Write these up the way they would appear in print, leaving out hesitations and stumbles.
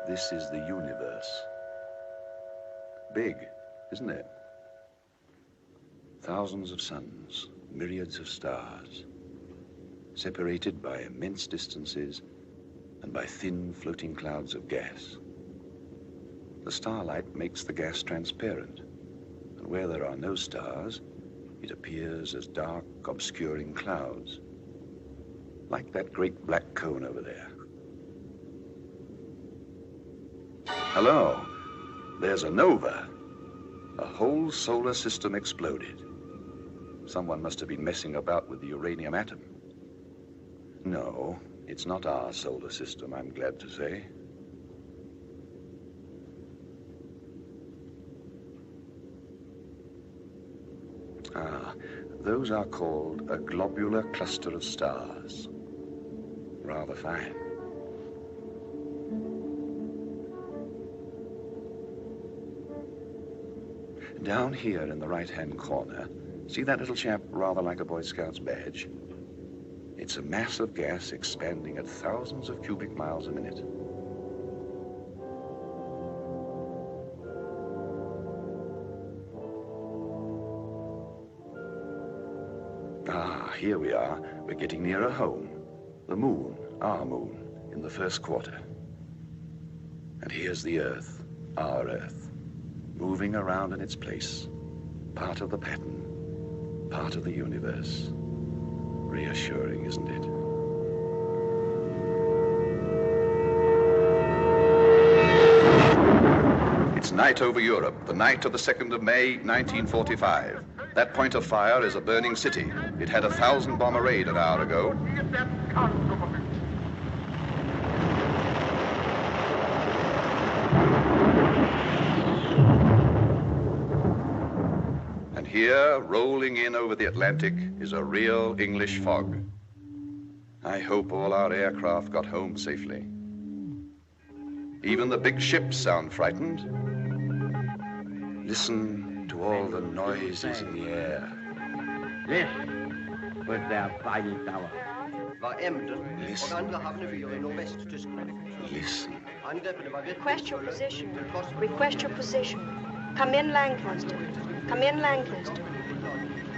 This is the universe. Big, isn't it? Thousands of suns, myriads of stars, separated by immense distances and by thin floating clouds of gas. The starlight makes the gas transparent, and where there are no stars, it appears as dark, obscuring clouds, like that great black cone over there. Hello, there's a nova. A whole solar system exploded. Someone must have been messing about with the uranium atom. No, it's not our solar system, I'm glad to say. Those are called a globular cluster of stars. Rather fine. Down here in the right-hand corner, see that little chap rather like a Boy Scout's badge? It's a mass of gas expanding at thousands of cubic miles a minute. Here we are. We're getting nearer home. The moon, our moon, in the first quarter. And here's the Earth, our Earth, moving around in its place, part of the pattern, part of the universe. Reassuring, isn't it? It's night over Europe, the night of the 2nd of May, 1945. That point of fire is a burning city. It had a 1,000-bomber raid an hour ago. And here, rolling in over the Atlantic, is a real English fog. I hope all our aircraft got home safely. Even the big ships sound frightened. Listen to all the noises in the air. This was their fighting tower. Listen. Listen. Request your position. Request your position. Come in, Lancaster. Come in, Lancaster.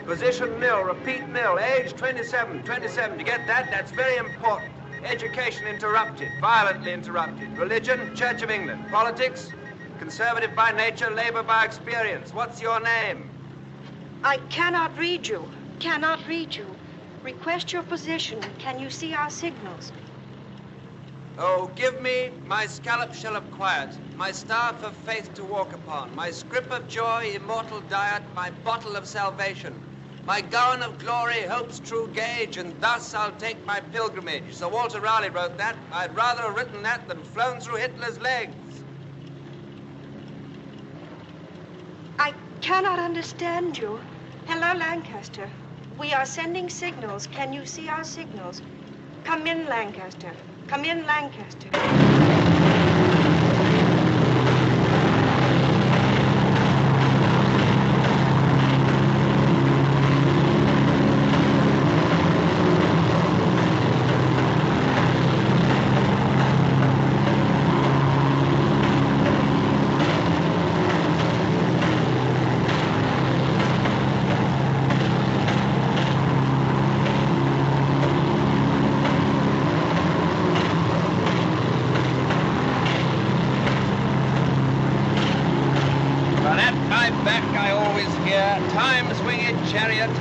Position nil, repeat nil. Age 27. 27. You get that? That's very important. Education interrupted, violently interrupted. Religion, Church of England. Politics, Conservative by nature, Labour by experience. What's your name? I cannot read you. Cannot read you. Request your position. Can you see our signals? Oh, give me my scallop shell of quiet, my staff of faith to walk upon, my scrip of joy, immortal diet, my bottle of salvation, my gown of glory, hope's true gauge, and thus I'll take my pilgrimage. Sir Walter Raleigh wrote that. I'd rather have written that than flown through Hitler's legs. I cannot understand you. Hello, Lancaster. We are sending signals. Can you see our signals? Come in, Lancaster. Come in, Lancaster.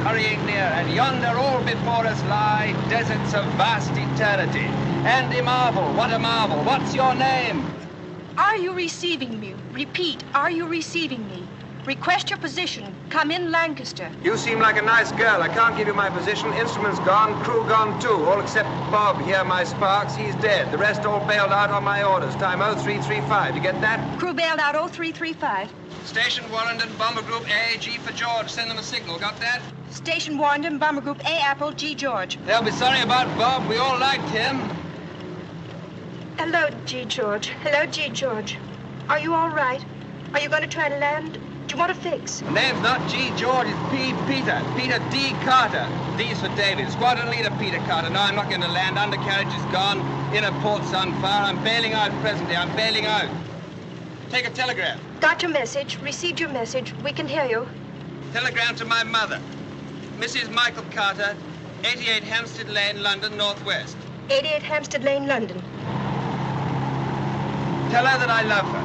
Hurrying near, and yonder all before us lie deserts of vast eternity. And a marvel, what a marvel. What's your name? I you receiving me? Repeat, are you receiving me? Request your position. Come in, Lancaster. You seem like a nice girl. I can't give you my position. Instruments gone, crew gone too. All except Bob here, my Sparks. He's dead. The rest all bailed out on my orders. Time 0335. You get that? Crew bailed out 0335. Station Warrington, Bomber Group A, G for George. Send them a signal. Got that? Station Warrington, Bomber Group A, Apple, G, George. They'll be sorry about Bob. We all liked him. Hello, G, George. Hello, G, George. Are you all right? Are you going to try to land? Do you want to fix? The name's not G. George, it's P. Peter. Peter D. Carter. D's for David. Squadron leader Peter Carter. No, I'm not going to land. Undercarriage is gone. Inner port's on fire. I'm bailing out presently. I'm bailing out. Take a telegram. Got your message. Received your message. We can hear you. Telegram to my mother. Mrs. Michael Carter, 88 Hampstead Lane, London, Northwest. 88 Hampstead Lane, London. Tell her that I love her.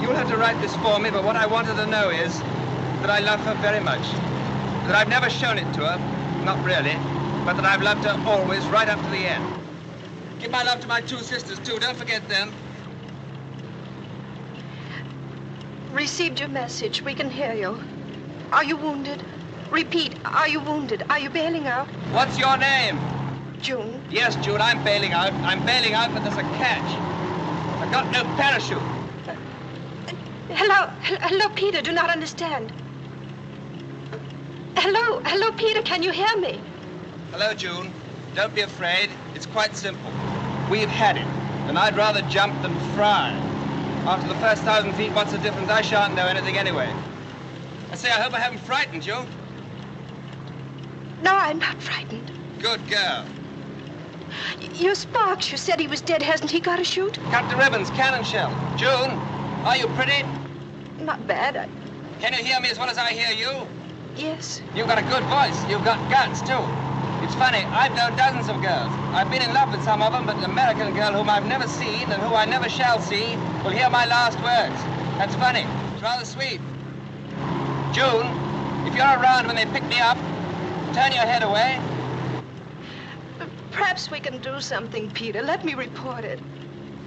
You'll have to write this for me, but what I want her to know is that I love her very much. That I've never shown it to her, not really, but that I've loved her always, right up to the end. Give my love to my two sisters, too. Don't forget them. Received your message. We can hear you. Are you wounded? Repeat, are you wounded? Are you bailing out? What's your name? June. Yes, June, I'm bailing out. I'm bailing out, but there's a catch. I've got no parachute. Hello, Peter, do not understand. Hello, Peter, can you hear me? Hello, June. Don't be afraid. It's quite simple. We've had it, and I'd rather jump than fry. After the first 1,000 feet, what's the difference? I shan't know anything anyway. I say, I hope I haven't frightened you. No, I'm not frightened. Good girl. Your Sparks, you said he was dead. Hasn't he got a shoot? Cut the ribbons, cannon shell. June, are you pretty? Not bad. Can you hear me as well as I hear you? Yes. You've got a good voice. You've got guts, too. It's funny, I've known dozens of girls. I've been in love with some of them, but an American girl whom I've never seen and who I never shall see will hear my last words. That's funny. It's rather sweet. June, if you're around when they pick me up, turn your head away. Perhaps we can do something, Peter. Let me report it.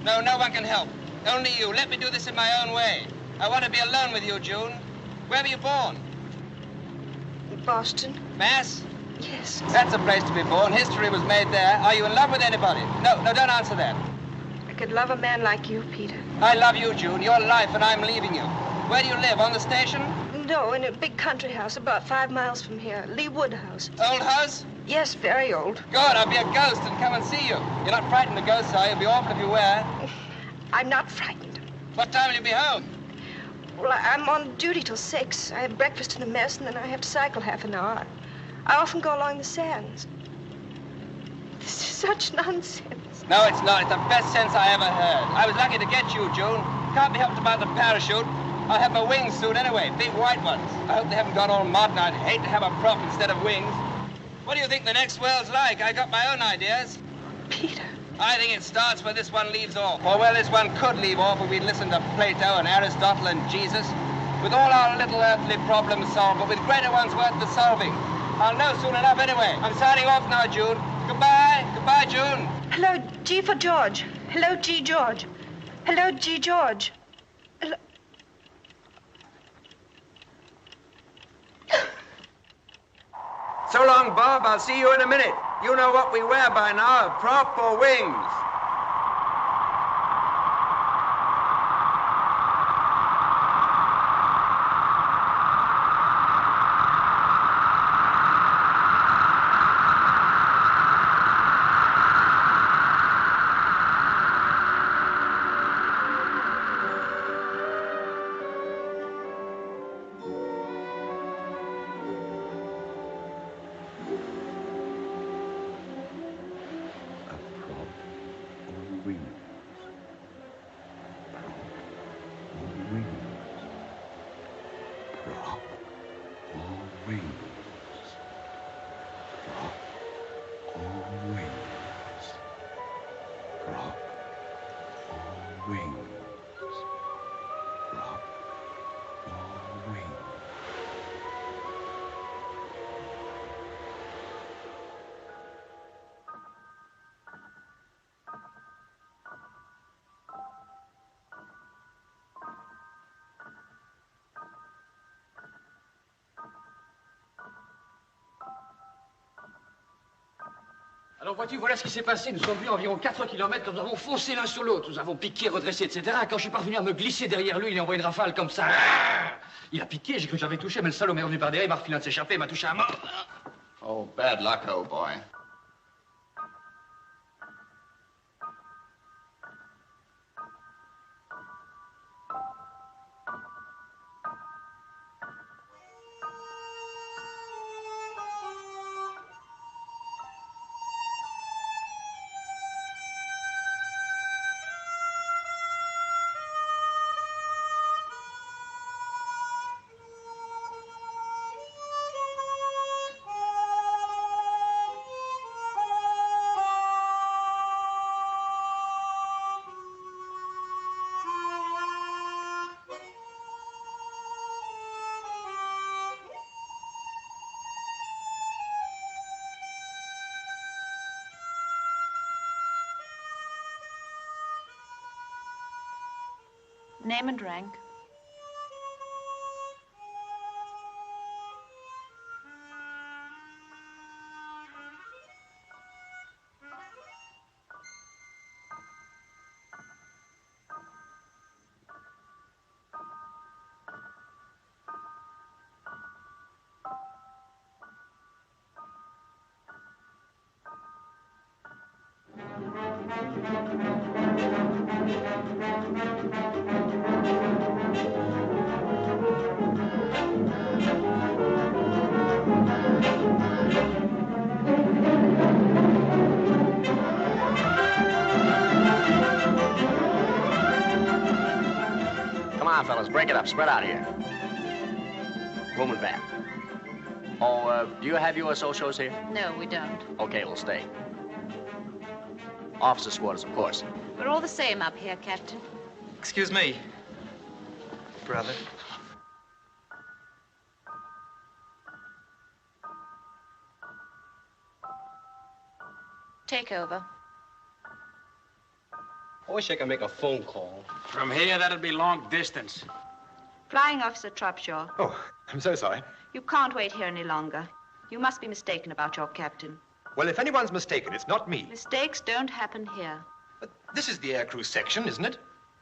No, no one can help. Only you. Let me do this in my own way. I want to be alone with you, June. Where were you born? Boston. Mass? Yes. That's a place to be born. History was made there. Are you in love with anybody? No, don't answer that. I could love a man like you, Peter. I love you, June. Your life, and I'm leaving you. Where do you live? On the station? No, in a big country house about 5 miles from here. Lee Wood House. Old house? Yes, very old. Good, I'll be a ghost and come and see you. You're not frightened of ghosts, are you? It'd be awful if you were. I'm not frightened. What time will you be home? Well, I'm on duty till 6. I have breakfast in a mess, and then I have to cycle half an hour. I often go along the sands. This is such nonsense. No, it's not. It's the best sense I ever heard. I was lucky to get you, June. Can't be helped about the parachute. I'll have my wings soon anyway, big white ones. I hope they haven't gone all modern. I'd hate to have a prop instead of wings. What do you think the next world's like? I got my own ideas. Peter. I think it starts where this one leaves off, or where this one could leave off if we'd listened to Plato and Aristotle and Jesus. With all our little earthly problems solved, but with greater ones worth the solving. I'll know soon enough anyway. I'm signing off now, June. Goodbye. Goodbye, June. Hello, G for George. Hello, G. George. Hello, G. George. Hello. So long, Bob. I'll see you in a minute. You know what we wear by now, a prop or wings. Alors vois-tu, voilà ce qui s'est passé. Nous sommes venus environ 4 kilomètres, nous avons foncé l'un sur l'autre. Nous avons piqué, redressé, etc. Quand je suis parvenu à me glisser derrière lui, il a envoyé une rafale comme ça. Il a piqué, j'ai cru que j'avais touché, mais le salaud m'est revenu par derrière, il m'a refilé de s'échapper, il m'a touché à mort. Oh, bad luck, old boy. Name and rank. Come on, fellas, break it up. Spread out here. Room and van. Oh, do you have USO shows here? No, we don't. Okay, we'll stay. Officers' quarters, of course. We're all the same up here, Captain. Excuse me, brother. Take over. I wish I could make a phone call. From here, that'd be long distance. Flying Officer Trubshawe. Oh, I'm so sorry. You can't wait here any longer. You must be mistaken about your captain. Well, if anyone's mistaken, it's not me. Mistakes don't happen here. But this is the aircrew section, isn't it?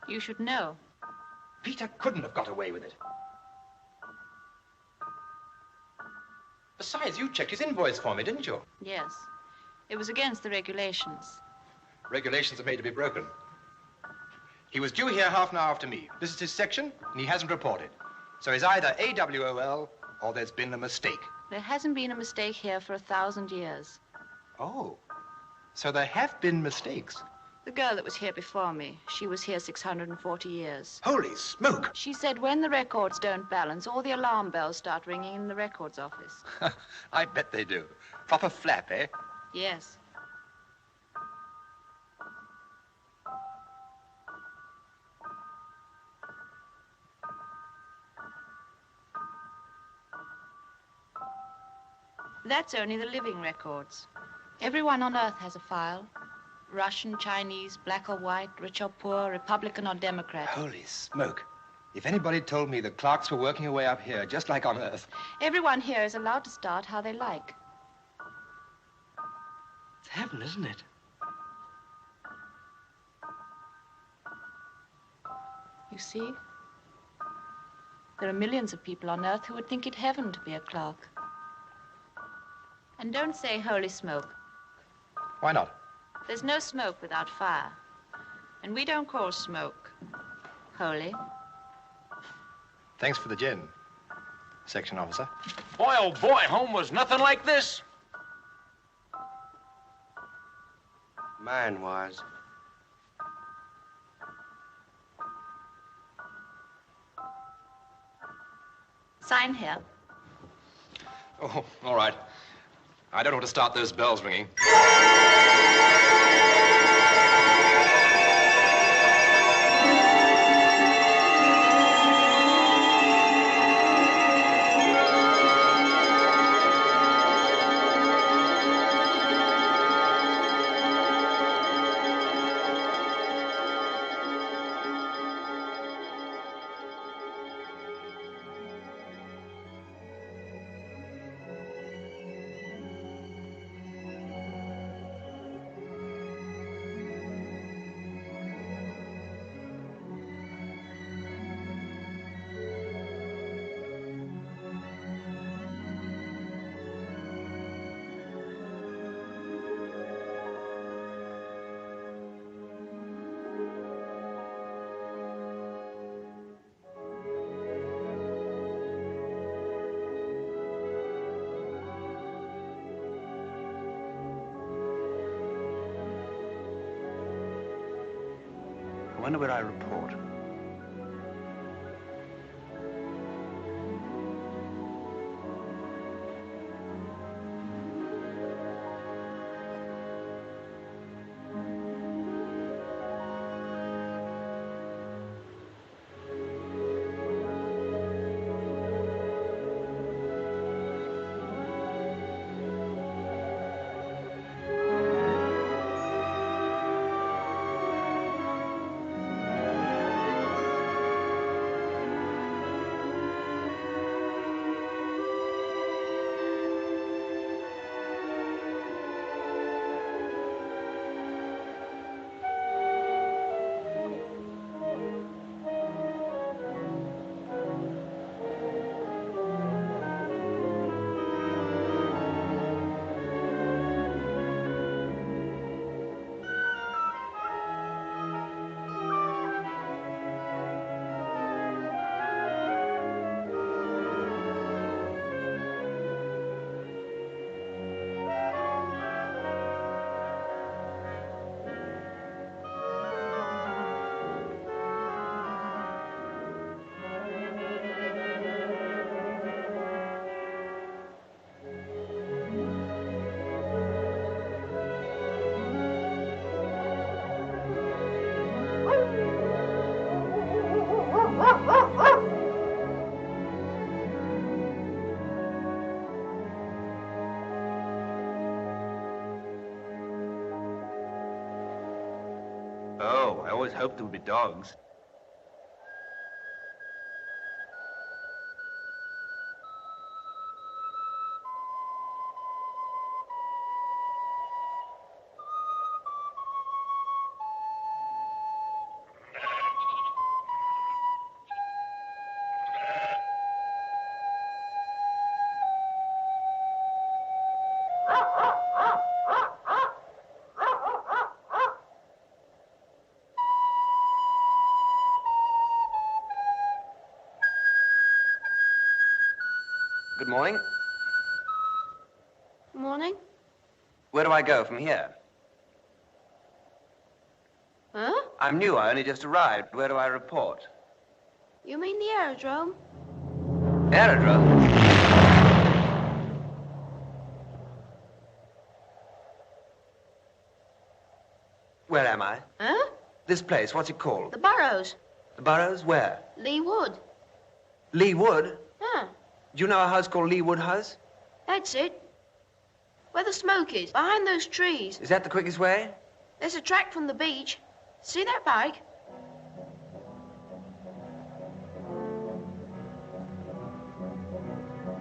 You should know. Peter couldn't have got away with it. Besides, you checked his invoice for me, didn't you? Yes. It was against the regulations. Regulations are made to be broken. He was due here half an hour after me. This is his section, and he hasn't reported. So he's either AWOL or there's been a mistake. There hasn't been a mistake here for 1,000 years. Oh, so there have been mistakes. The girl that was here before me, she was here 640 years. Holy smoke! She said when the records don't balance, all the alarm bells start ringing in the records office. I bet they do. Proper flap, eh? Yes. That's only the living records. Everyone on Earth has a file. Russian, Chinese, black or white, rich or poor, Republican or Democrat. Holy smoke. If anybody told me the clerks were working away up here, just like on Earth. Everyone here is allowed to start how they like. It's heaven, isn't it? You see? There are millions of people on Earth who would think it heaven to be a clerk. And don't say holy smoke. Why not? There's no smoke without fire. And we don't call smoke holy. Thanks for the gin, section officer. Boy, oh boy, home was nothing like this. Mine was. Sign here. Oh, all right. I don't want to start those bells ringing. wonder where I report. Oh, I always hoped there would be dogs. Good morning. Morning. Where do I go from here? Huh? I'm new. I only just arrived. Where do I report? You mean the aerodrome? Aerodrome? Where am I? Huh? This place, what's it called? The Burrows. The Burrows? Where? Lee Wood. Lee Wood? Huh. Do you know a house called Lee Wood House? That's it. Where the smoke is, behind those trees. Is that the quickest way? There's a track from the beach. See that bike?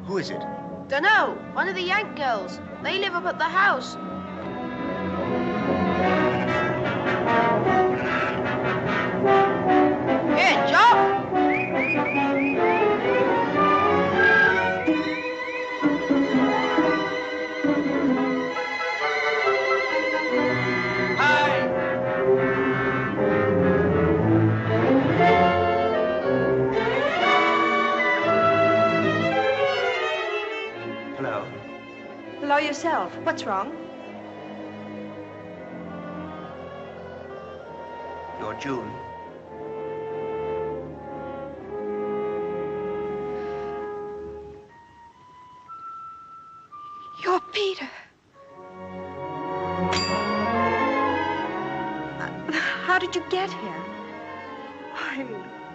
Who is it? Dunno. One of the Yank girls. They live up at the house. Here, Jock! Hello yourself. What's wrong? You're June. You're Peter. How did you get here? I'm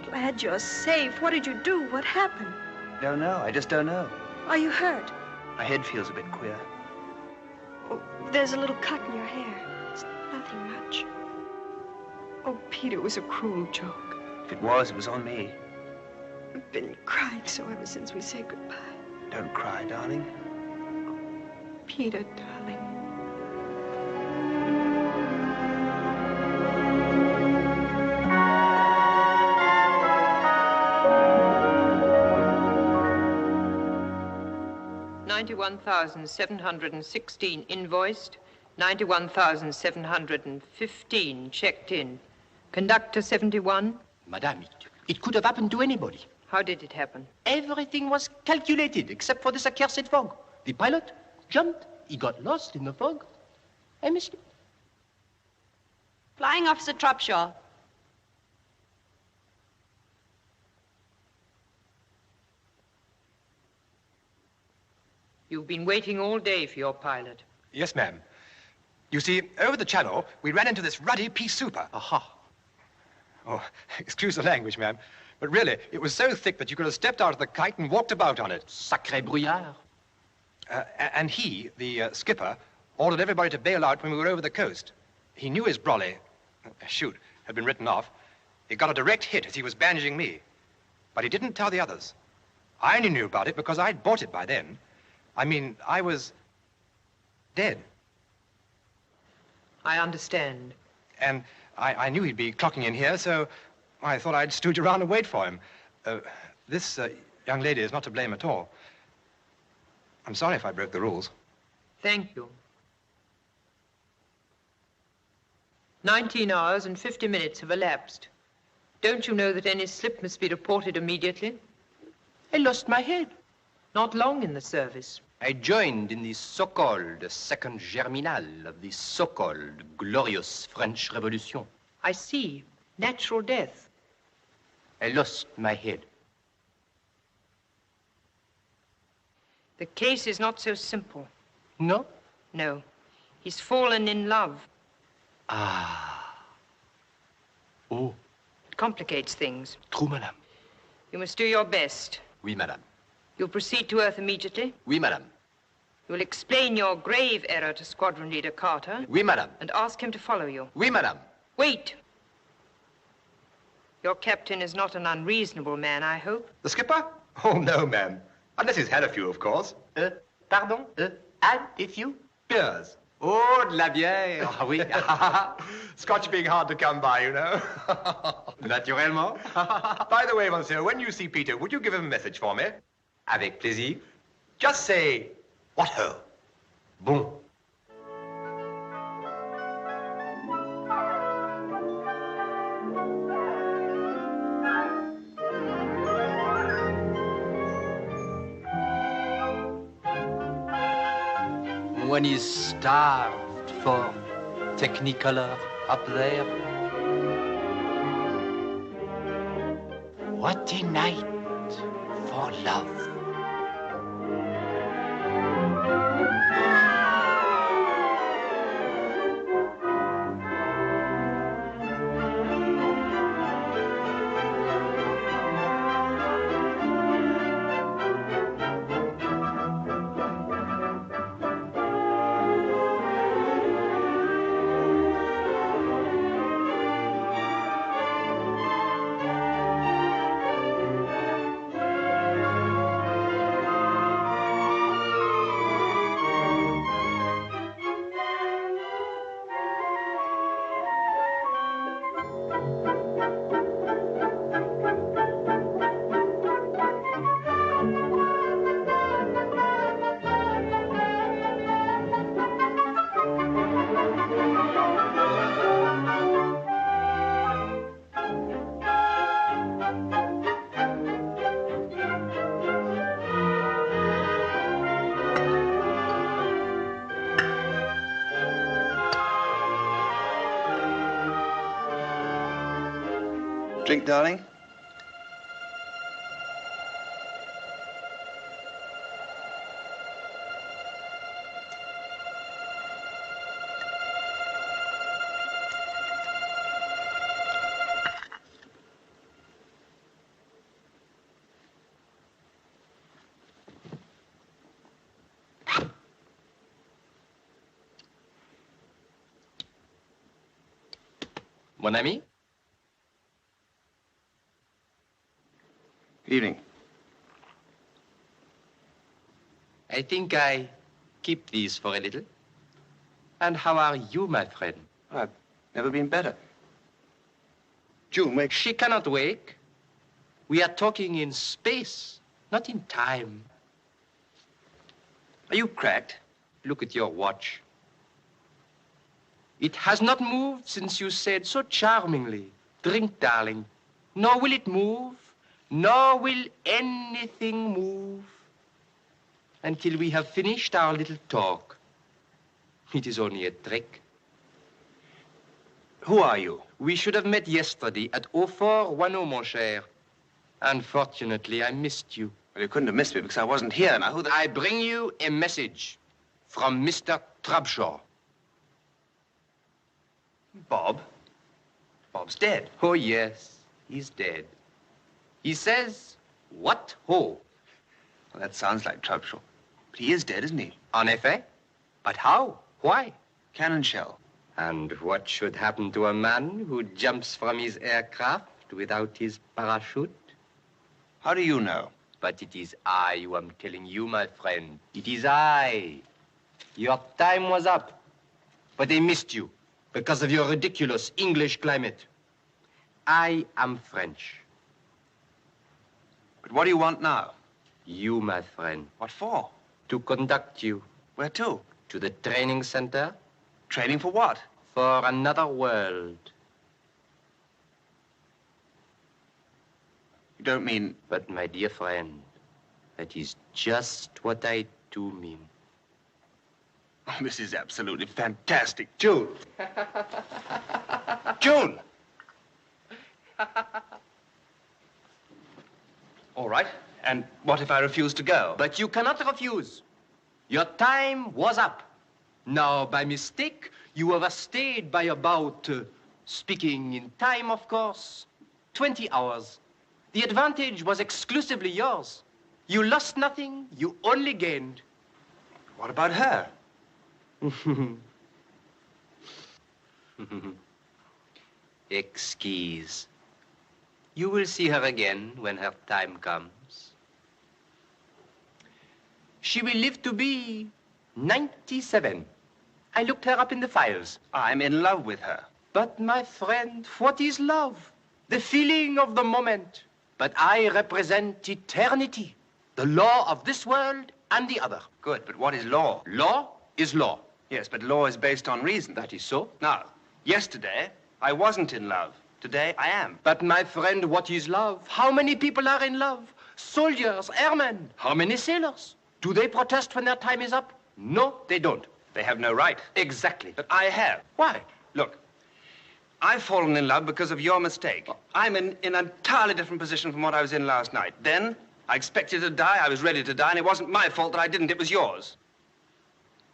glad you're safe. What did you do? What happened? Don't know. I just don't know. Are you hurt? My head feels a bit queer. Oh, there's a little cut in your hair. It's nothing much. Oh, Peter, it was a cruel joke. If it was on me. I've been crying so ever since we said goodbye. Don't cry, darling. Peter, darling. $91,716 invoiced, 91,715 checked in. Conductor 71. Madame, it could have happened to anybody. How did it happen? Everything was calculated except for this accursed fog. The pilot jumped, he got lost in the fog. I missed it. Flying Officer Trubshawe. You've been waiting all day for your pilot. Yes, ma'am. You see, over the channel, we ran into this ruddy pea souper. Aha. Oh, excuse the language, ma'am. But really, it was so thick that you could have stepped out of the kite and walked about on it. Sacré brouillard. And he, the skipper, ordered everybody to bail out when we were over the coast. He knew his brolly, had been written off. He got a direct hit as he was bandaging me. But he didn't tell the others. I only knew about it because I'd bought it by then. I mean, I was dead. I understand. And I knew he'd be clocking in here, so I thought I'd stooge around and wait for him. This young lady is not to blame at all. I'm sorry if I broke the rules. Thank you. 19 hours and 50 minutes have elapsed. Don't you know that any slip must be reported immediately? I lost my head. Not long in the service. I joined in the so-called second germinal of the so-called glorious French Revolution. I see. Natural death. I lost my head. The case is not so simple. No? No. He's fallen in love. Ah. Oh. It complicates things. True, madame. You must do your best. Oui, madame. You'll proceed to Earth immediately? Oui, madame. You will explain your grave error to Squadron Leader Carter. Oui, madame. And ask him to follow you. Oui, madame. Wait. Your captain is not an unreasonable man, I hope. The skipper? Oh, no, ma'am. Unless he's had a few, of course. Pardon? Had a few? Beers. Oh, de la bière. Ah, oui. Scotch being hard to come by, you know. Naturellement. By the way, monsieur, when you see Peter, would you give him a message for me? Avec plaisir. Just say, what ho? Bon. One is starved for Technicolor up there. What a night for love. Drink, darling? Mon ami? Good evening. I think I keep these for a little. And how are you, my friend? I've never been better. June, wake. She cannot wake. We are talking in space, not in time. Are you cracked? Look at your watch. It has not moved since you said so charmingly, drink, darling. Nor will it move, nor will anything move until we have finished our little talk. It is only a trick. Who are you? We should have met yesterday at 0410, mon cher. Unfortunately, I missed you. Well, you couldn't have missed me because I wasn't here. Now, who the... I bring you a message from Mr. Trubshawe. Bob? Bob's dead. Oh, yes, he's dead. He says, what ho? Well, that sounds like Trubshawe. But he is dead, isn't he? En effet. But how? Why? Cannon shell. And what should happen to a man who jumps from his aircraft without his parachute? How do you know? But it is I who am telling you, my friend. It is I. Your time was up. But they missed you because of your ridiculous English climate. I am French. But what do you want now? You, my friend. What for? To conduct you. Where to? To the training center. Training for what? For another world. You don't mean... But, my dear friend, that is just what I do mean. Oh, this is absolutely fantastic. Joan! Joan! All right. And what if I refuse to go? But you cannot refuse. Your time was up. Now, by mistake, you overstayed by about, speaking in time, of course, 20 hours. The advantage was exclusively yours. You lost nothing, you only gained. What about her? Excuse. You will see her again when her time comes. She will live to be 97. I looked her up in the files. I'm in love with her. But, my friend, what is love? The feeling of the moment. But I represent eternity, the law of this world and the other. Good, but what is law? Law is law. Yes, but law is based on reason. That is so. Now, yesterday, I wasn't in love. Today, I am. But, my friend, what is love? How many people are in love? Soldiers, airmen. How many sailors? Do they protest when their time is up? No, they don't. They have no right. Exactly. But I have. Why? Look, I've fallen in love because of your mistake. I'm in an entirely different position from what I was in last night. Then, I expected to die, I was ready to die, and it wasn't my fault that I didn't, it was yours.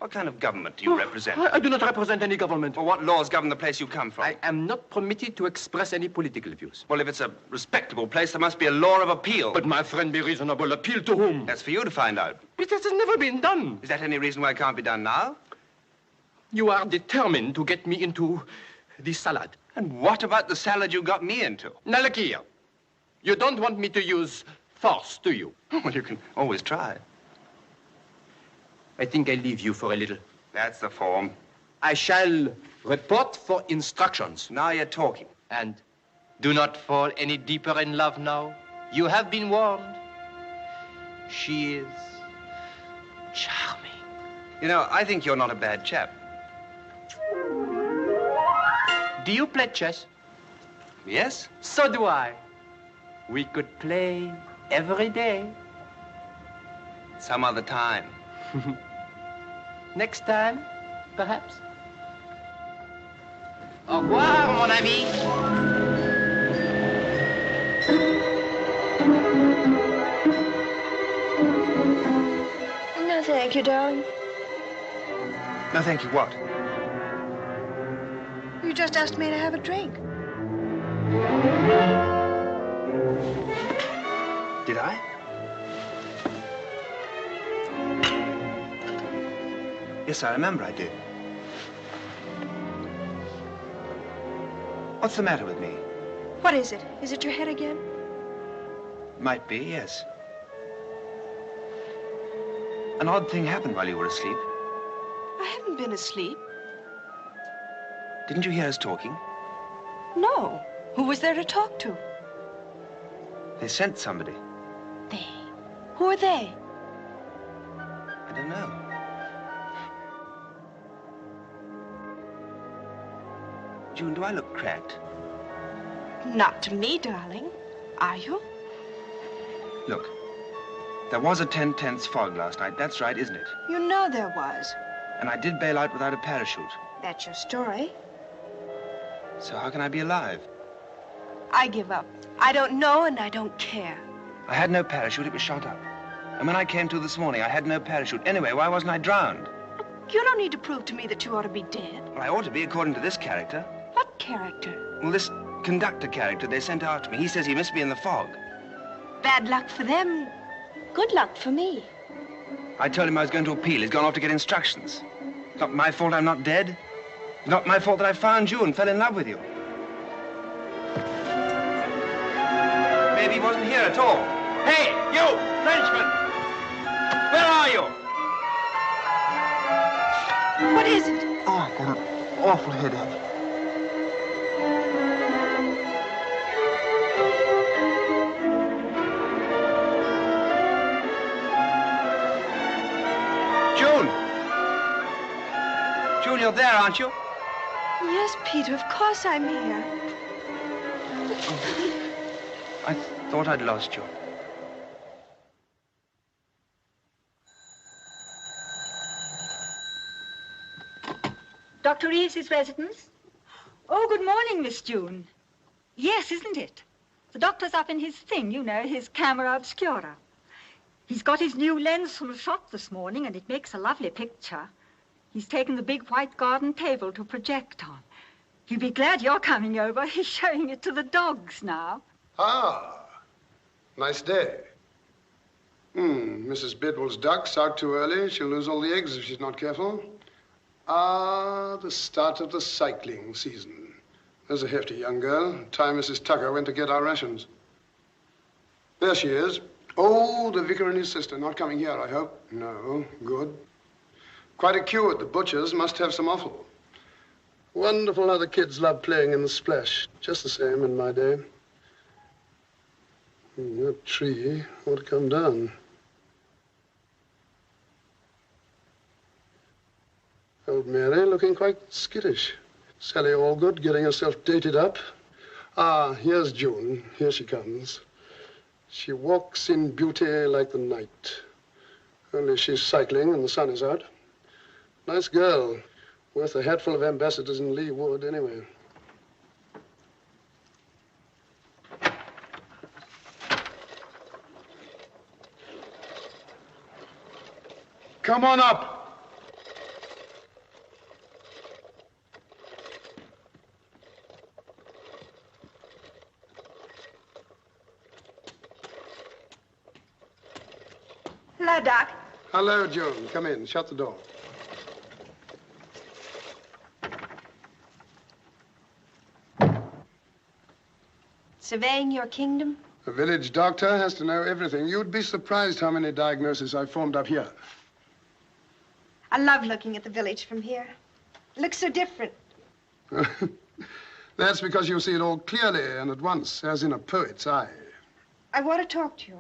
What kind of government do you represent? I do not represent any government. Well, what laws govern the place you come from? I am not permitted to express any political views. Well, if it's a respectable place, there must be a law of appeal. But, my friend, be reasonable. Appeal to whom? That's for you to find out. But that has never been done. Is that any reason why it can't be done now? You are determined to get me into the salad. And what about the salad you got me into? Now, look here. You don't want me to use force, do you? Well, you can always try. I think I leave you for a little. That's the form. I shall report for instructions. Now you're talking. And do not fall any deeper in love now. You have been warned. She is charming. You know, I think you're not a bad chap. Do you play chess? Yes? So do I. We could play every day. Some other time. Next time, perhaps. Au revoir, mon ami. No, thank you, darling. No, thank you, what? You just asked me to have a drink. Did I? Yes, I remember I did. What's the matter with me? What is it? Is it your head again? Might be, yes. An odd thing happened while you were asleep. I haven't been asleep. Didn't you hear us talking? No. Who was there to talk to? They sent somebody. They? Who are they? I don't know. June, do I look cracked? Not to me, darling. Are you? Look, there was a 10/10 fog last night. That's right, isn't it? You know there was. And I did bail out without a parachute. That's your story. So how can I be alive? I give up. I don't know and I don't care. I had no parachute. It was shot up. And when I came to this morning, I had no parachute. Anyway, why wasn't I drowned? You don't need to prove to me that you ought to be dead. Well, I ought to be, according to this character. What character? Well, this conductor character they sent out to me. He says he missed me in the fog. Bad luck for them. Good luck for me. I told him I was going to appeal. He's gone off to get instructions. It's not my fault I'm not dead. It's not my fault that I found you and fell in love with you. Maybe he wasn't here at all. Hey, you, Frenchman! Where are you? What is it? Oh, I've got an awful headache. Joan! Joan, you're there, aren't you? Yes, Peter, of course I'm here. I thought I'd lost you. Dr. Reeves' residence? Oh, good morning, Miss June. Yes, isn't it? The doctor's up in his thing, you know, his camera obscura. He's got his new lens full shot this morning, and it makes a lovely picture. He's taken the big white garden table to project on. He'll be glad you're coming over. He's showing it to the dogs now. Ah, nice day. Mrs. Bidwell's duck's out too early. She'll lose all the eggs if she's not careful. Ah, the start of the cycling season. There's a hefty young girl. Time Mrs. Tucker went to get our rations. There she is. Oh, the vicar and his sister. Not coming here, I hope. No, good. Quite a queue at the butcher's. Must have some offal. Wonderful how the kids love playing in the splash. Just the same in my day. That tree ought to come down. Old Mary looking quite skittish. Sally Allgood getting herself dated up. Ah, here's June. Here she comes. She walks in beauty like the night. Only she's cycling and the sun is out. Nice girl. Worth a hatful of ambassadors in Lee Wood, anyway. Come on up. Hello, Doc. Hello, Joan. Come in. Shut the door. Surveying your kingdom? A village doctor has to know everything. You'd be surprised how many diagnoses I've formed up here. I love looking at the village from here. It looks so different. That's because you see it all clearly and at once, as in a poet's eye. I want to talk to you.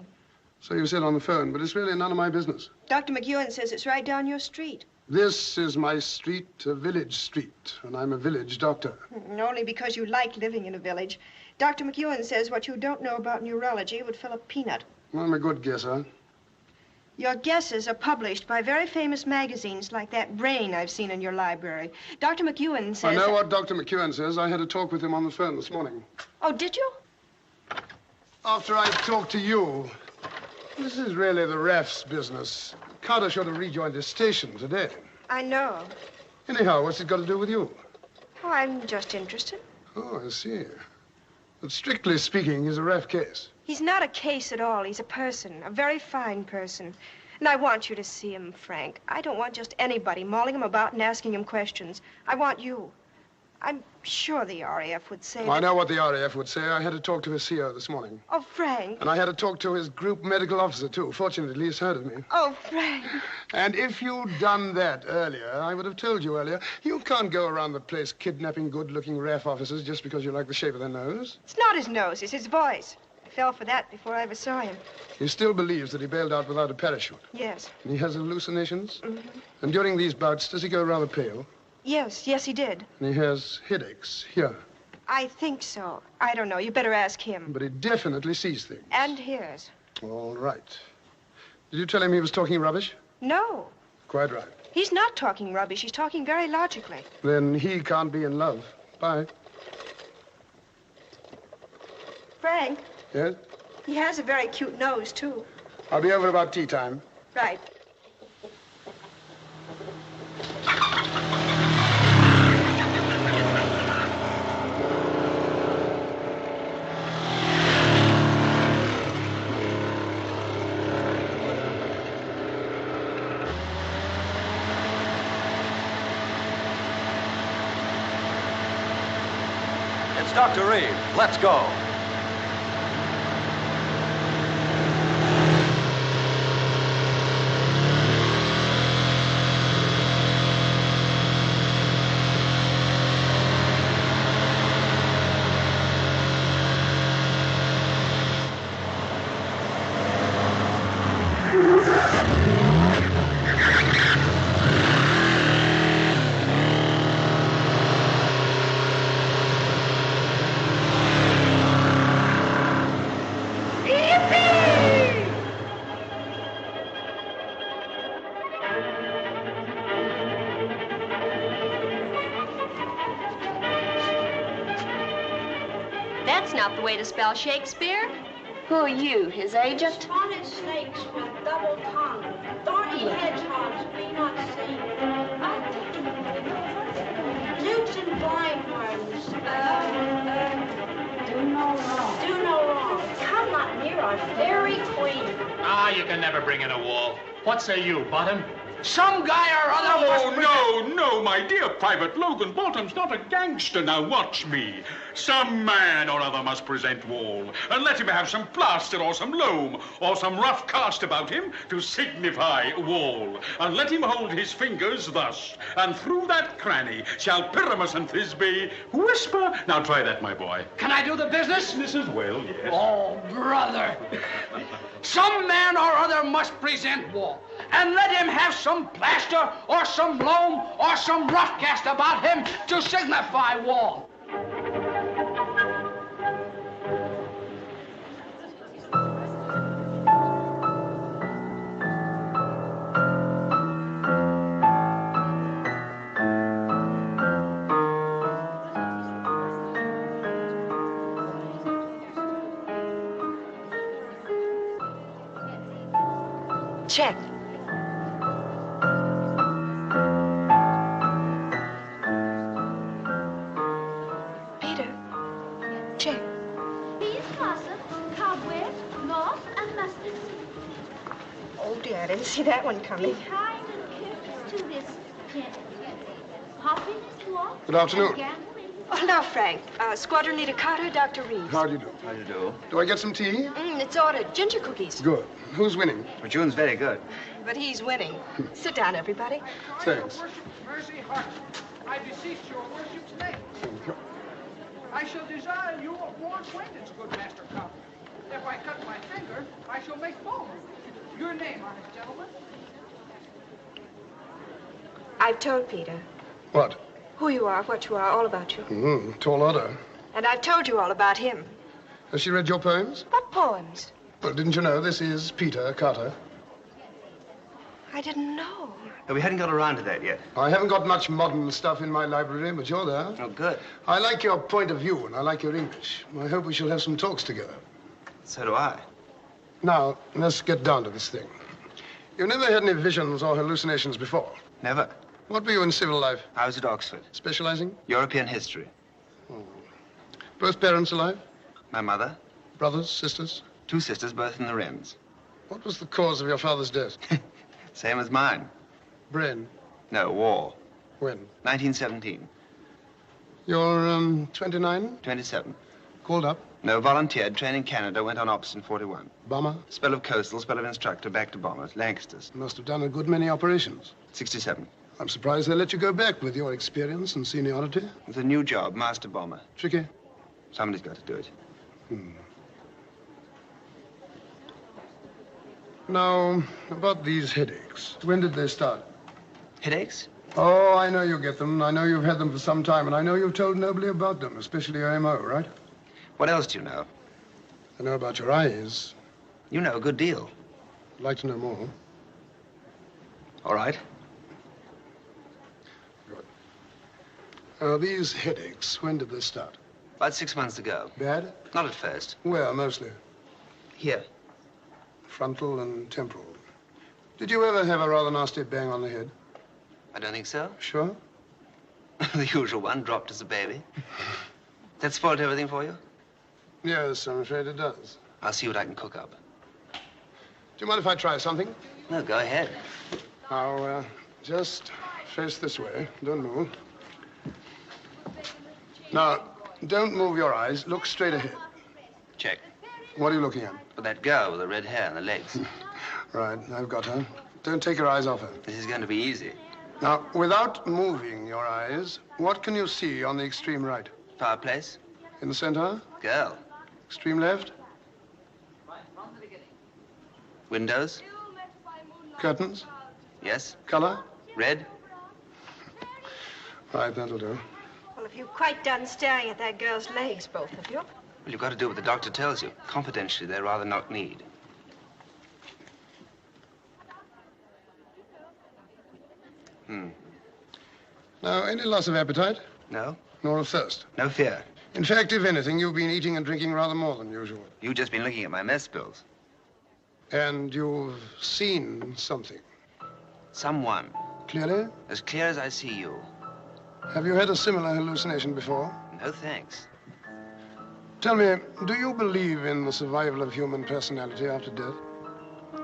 So you said on the phone, but it's really none of my business. Dr. Mc Ewan says it's right down your street. This is my street, a village street, and I'm a village doctor. Only because you like living in a village. Dr. Mc Ewan says what you don't know about neurology would fill a peanut. I'm a good guesser. Your guesses are published by very famous magazines like that Brain I've seen in your library. Dr. Mc Ewan says... I know what Dr. Mc Ewan says. I had a talk with him on the phone this morning. Oh, did you? After I talked to you, this is really the RAF's business. Carter should have rejoined his station today. I know. Anyhow, what's it got to do with you? Oh, I'm just interested. Oh, I see. But strictly speaking, he's a RAF case. He's not a case at all. He's a person, a very fine person. And I want you to see him, Frank. I don't want just anybody mauling him about and asking him questions. I want you. I'm sure the RAF would say I know what the RAF would say. I had to talk to his CO this morning. Oh, Frank. And I had to talk to his group medical officer, too. Fortunately, he's heard of me. Oh, Frank. And if you'd done that earlier, I would have told you earlier, you can't go around the place kidnapping good-looking RAF officers just because you like the shape of their nose. It's not his nose, it's his voice. I fell for that before I ever saw him. He still believes that he bailed out without a parachute. Yes. And he has hallucinations. Mm-hmm. And during these bouts, does he go rather pale? Yes, he did. And he has headaches here. I think so. I don't know. You better ask him. But he definitely sees things. And hears. All right. Did you tell him he was talking rubbish? No. Quite right. He's not talking rubbish. He's talking very logically. Then he can't be in love. Bye. Frank. Yes? He has a very cute nose, too. I'll be over about tea time. Right. It's Dr. Reeves. Let's go. That's not the way to spell Shakespeare. Who are you, his agent? Spotted snakes with double tongue. Thorny hedgehogs be not seen. Newts and blind ones. Do no wrong. Do no wrong. Come not near our fairy queen. Ah, you can never bring in a wall. What say you, Bottom? Some guy or other Oh, no, my dear Private Logan. Bottom's not a gangster. Now watch me. Some man or other must present Wall, and let him have some plaster or some loam or some rough cast about him to signify Wall. And let him hold his fingers thus, and through that cranny shall Pyramus and Thisbe whisper. Now try that, my boy. Can I do the business? Business as well, yes. Oh, brother. Some man or other must present Wall, and let him have some plaster or some loam or some rough cast about him to signify Wall. Check. Peter, check. Peas, blossom, cobweb, moss, and mustard seed. Oh, dear, I didn't see that one coming. Be kind and courteous to this gentleman. Hop in his walk. Good afternoon. Oh, now, Frank. Squadron leader Carter, Dr. Reeves. How do you do? How do you do? Do I get some tea? It's ordered. Ginger cookies. Good. Who's winning? Well, June's very good. But he's winning. Sit down, everybody. Thanks. Mercy heart, I beseech your worship's name. I shall desire you a warm acquaintance, good Master Cowboy. If I cut my finger, I shall make bone. Your name, honest gentleman? I've told Peter What? who you are, what you are, all about you. Tall order. And I've told you all about him. Has she read your poems? What poems? Well, didn't you know this is Peter Carter? I didn't know. We hadn't got around to that yet. I haven't got much modern stuff in my library, but you're there. Oh, good. I like your point of view, and I like your English. I hope we shall have some talks together. So do I. Now, let's get down to this thing. You never had any visions or hallucinations before? Never. What were you in civil life? I was at Oxford. Specializing? European history. Both parents alive? My mother. Brothers, sisters? 2 sisters, both in the Wrens. What was the cause of your father's death? Same as mine. Brain. No, war. When? 1917. You're, 29? 27. Called up? No, volunteered, trained in Canada, went on ops in 41. Bomber? Spell of coastal, spell of instructor, back to bombers, Lancasters. Must have done a good many operations. 67. I'm surprised they let you go back with your experience and seniority. It's a new job, master bomber. Tricky? Somebody's got to do it. Now, about these headaches. When did they start? Headaches? Oh, I know you get them. I know you've had them for some time, and I know you've told nobody about them, especially your MO, right? What else do you know? I know about your eyes. You know a good deal. I'd like to know more. All right. Good. These headaches, when did they start? About 6 months ago. Bad? Not at first. Where, mostly? Here. frontal and temporal. Did you ever have a rather nasty bang on the head? I don't think so. Sure? The usual one, dropped as a baby. That spoiled everything for you? Yes, I'm afraid it does. I'll see what I can cook up. Do you mind if I try something? No, go ahead. Now, just face this way. Don't move. Now, don't move your eyes. Look straight ahead. Check. What are you looking at? For that girl with the red hair and the legs. Right, I've got her. Don't take your eyes off her. This is going to be easy. Now, without moving your eyes, what can you see on the extreme right? Fireplace. In the center? Girl. Extreme left? Windows. Curtains? Yes. Color? Red. Right, that'll do. Well, have you quite done staring at that girl's legs, both of you? Well, you've got to do what the doctor tells you. Confidentially, they're rather knock-kneed. Now, any loss of appetite? No. Nor of thirst? No fear. In fact, if anything, you've been eating and drinking rather more than usual. You've just been looking at my mess bills. And you've seen something? Someone. Clearly? As clear as I see you. Have you had a similar hallucination before? No thanks. Tell me, do you believe in the survival of human personality after death?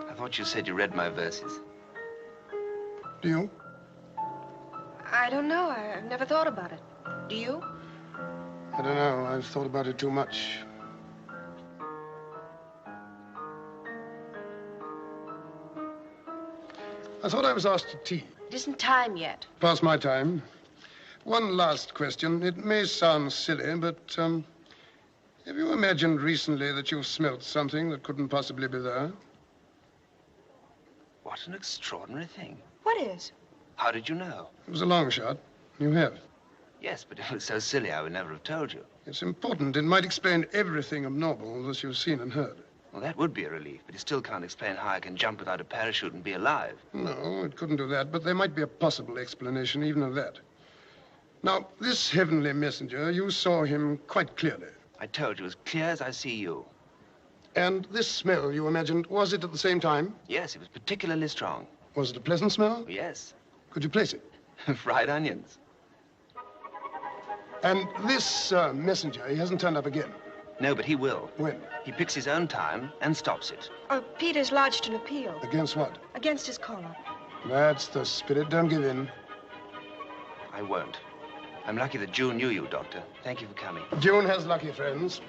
I thought you said you read my verses. Do you? I don't know. I've never thought about it. Do you? I don't know. I've thought about it too much. I thought I was asked to tea. It isn't time yet. Past my time. One last question. It may sound silly, but have you imagined recently that you've smelt something that couldn't possibly be there? What an extraordinary thing. What is? How did you know? It was a long shot. You have. Yes, but if it was so silly, I would never have told you. It's important. It might explain everything abnormal that you've seen and heard. Well, that would be a relief, but it still can't explain how I can jump without a parachute and be alive. No, it couldn't do that, but there might be a possible explanation even of that. Now, this heavenly messenger, you saw him quite clearly. I told you, as clear as I see you. And this smell, you imagined, was it at the same time? Yes, it was particularly strong. Was it a pleasant smell? Yes. Could you place it? Fried onions. And this messenger, he hasn't turned up again? No, but he will. When? He picks his own time and stops it. Oh, Peter's lodged an appeal. Against what? Against his call-up. That's the spirit. Don't give in. I won't. I'm lucky that June knew you, Doctor. Thank you for coming. June has lucky friends.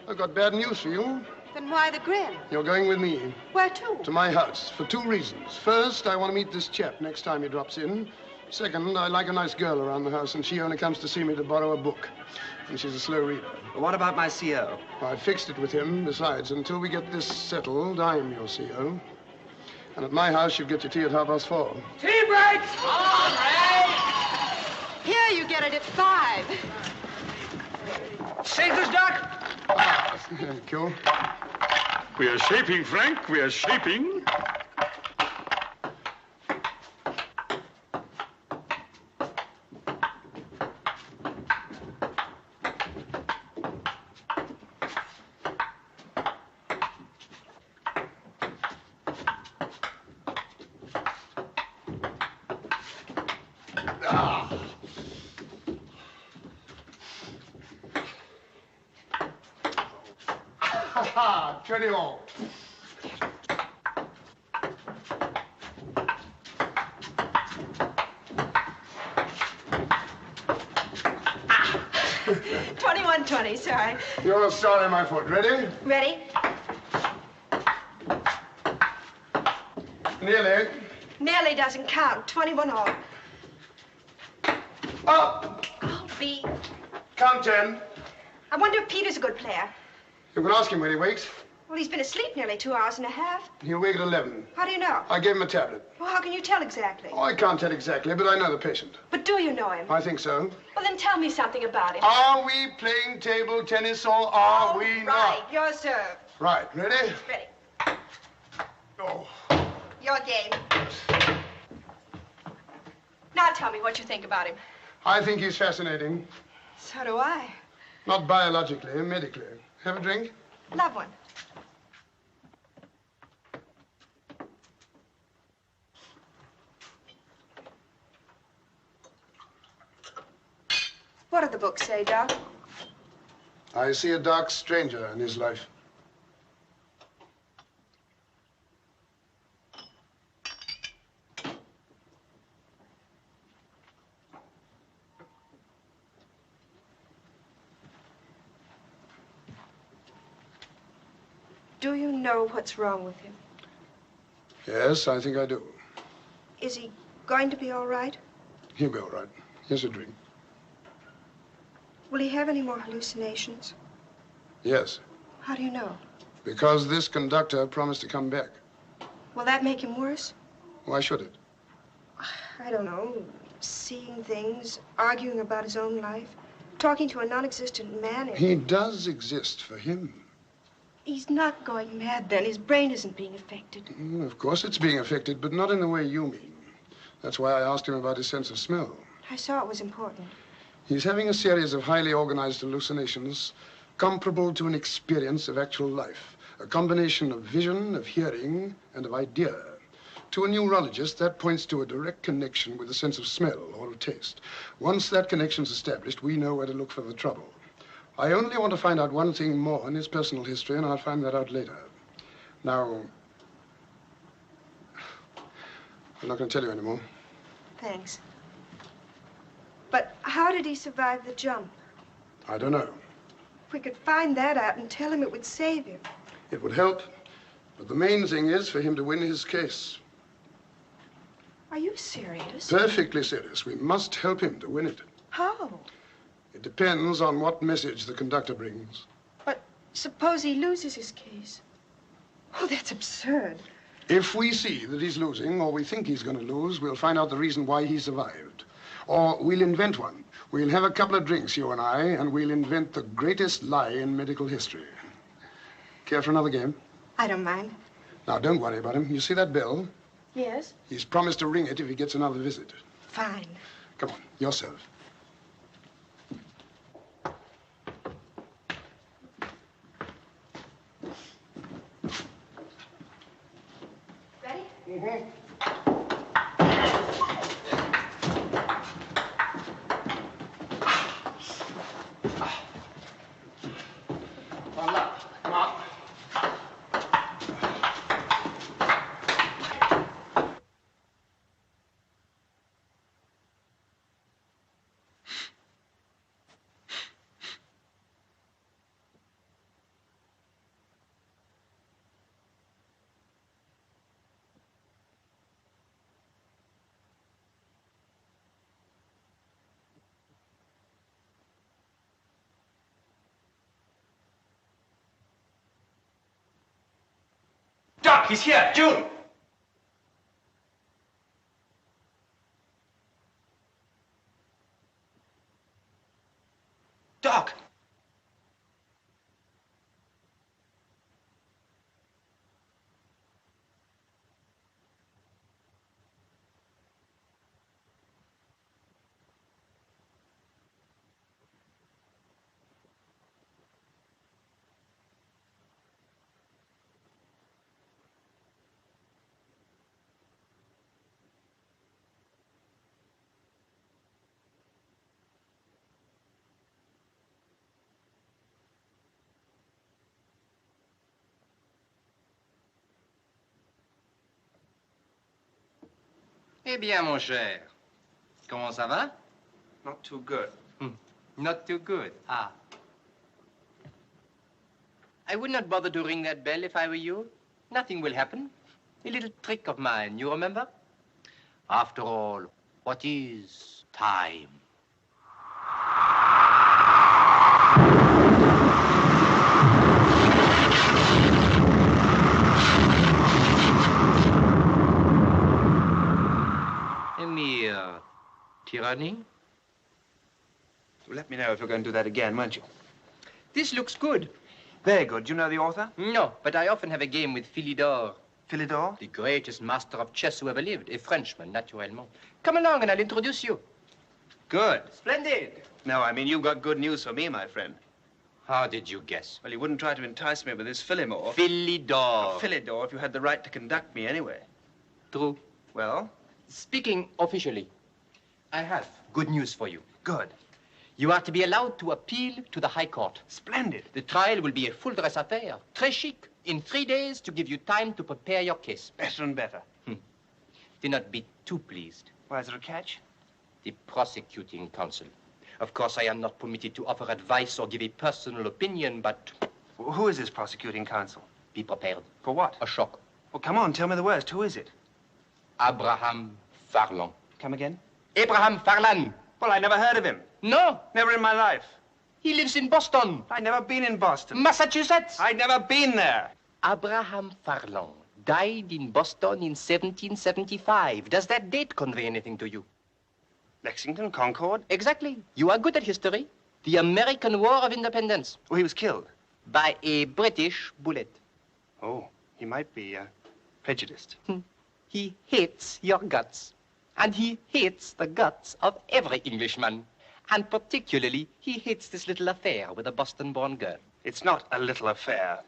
I've got bad news for you. Then why the grin? You're going with me. Where to? To my house, for two reasons. First, I want to meet this chap next time he drops in. Second, I like a nice girl around the house, and she only comes to see me to borrow a book. And she's a slow reader. What about my CO? I fixed it with him. Besides, until we get this settled, I'm your CO. And at my house, you get your tea at 4:30. Tea breaks! All right! Here, you get it at 5. Sinkers, Doc? Thank you. We are shaping, Frank. We are shaping. Turn it on. $21.20, sorry. You're sorry, my foot. Ready? Ready? Nearly. Nearly doesn't count. 21 all. Up. I'll be. Count 10. I wonder if Peter's a good player. You can ask him when he wakes. Well, he's been asleep nearly 2 hours and a half. He'll wake at 11. How do you know? I gave him a tablet. Well, how can you tell exactly? Oh, I can't tell exactly, but I know the patient. But do you know him? I think so. Well, then tell me something about him. Are we playing table tennis or are we not? Right, your serve. Right, ready? Ready. Oh. Your game. Now tell me what you think about him. I think he's fascinating. So do I. Not biologically, medically. Have a drink? Love one. What do the books say, Doc? I see a dark stranger in his life. Do you know what's wrong with him? Yes, I think I do. Is he going to be all right? He'll be all right. Here's a drink. Will he have any more hallucinations? Yes, How do you know? because this conductor promised to come back. Will that make him worse? Why should it? I don't know. Seeing things, arguing about his own life, talking to a non-existent man. He does exist for him. He's not going mad then. His brain isn't being affected. Of course it's being affected, but not in the way you mean. That's why I asked him about his sense of smell. I saw it was important. He's having a series of highly organized hallucinations comparable to an experience of actual life. A combination of vision, of hearing, and of idea. To a neurologist, that points to a direct connection with a sense of smell or of taste. Once that connection's established, we know where to look for the trouble. I only want to find out one thing more in his personal history, and I'll find that out later. Now, I'm not going to tell you anymore. Thanks. But how did he survive the jump? I don't know. If we could find that out and tell him, it would save him. It would help, but the main thing is for him to win his case. Are you serious? Perfectly serious. We must help him to win it. How? It depends on what message the conductor brings. But suppose he loses his case. Oh, that's absurd. If we see that he's losing, or we think he's going to lose, we'll find out the reason why he survived. Or we'll invent one. We'll have a couple of drinks, you and I, and we'll invent the greatest lie in medical history. Care for another game? I don't mind. Now, don't worry about him. You see that bell? Yes? He's promised to ring it if he gets another visit. Fine. Come on, yourself. Ready? Mm-hmm. Doc, he's here. June! Doc! Eh bien, mon cher, comment ça va? Not too good. Not too good. Ah. I would not bother to ring that bell if I were you. Nothing will happen. A little trick of mine, you remember? After all, what is time? A mere tyranny? Well, let me know if you're going to do that again, won't you? This looks good. Very good. Do you know the author? No, but I often have a game with Philidor. Philidor? The greatest master of chess who ever lived. A Frenchman, naturellement. Come along and I'll introduce you. Good. Splendid. No, I mean, you've got good news for me, my friend. How did you guess? Well, you wouldn't try to entice me with this Philidor. Philidor. Philidor, if you had the right to conduct me anyway. True. Well? Speaking officially, I have good news for you. Good. You are to be allowed to appeal to the High Court. Splendid. The trial will be a full-dress affair, très chic, in 3 days to give you time to prepare your case. Better and better. Do not be too pleased. Why, is there a catch? The prosecuting counsel. Of course, I am not permitted to offer advice or give a personal opinion, but... Who is this prosecuting counsel? Be prepared. For what? A shock. Well, come on, tell me the worst. Who is it? Abraham Farlan. Come again? Abraham Farlan. Well, I never heard of him. No. Never in my life. He lives in Boston. I'd never been in Boston. Massachusetts. I'd never been there. Abraham Farlan died in Boston in 1775. Does that date convey anything to you? Lexington, Concord? Exactly. You are good at history. The American War of Independence. Oh, he was killed? By a British bullet. Oh, he might be prejudiced. He hates your guts. And he hates the guts of every Englishman. And particularly, he hates this little affair with a Boston-born girl. It's not a little affair.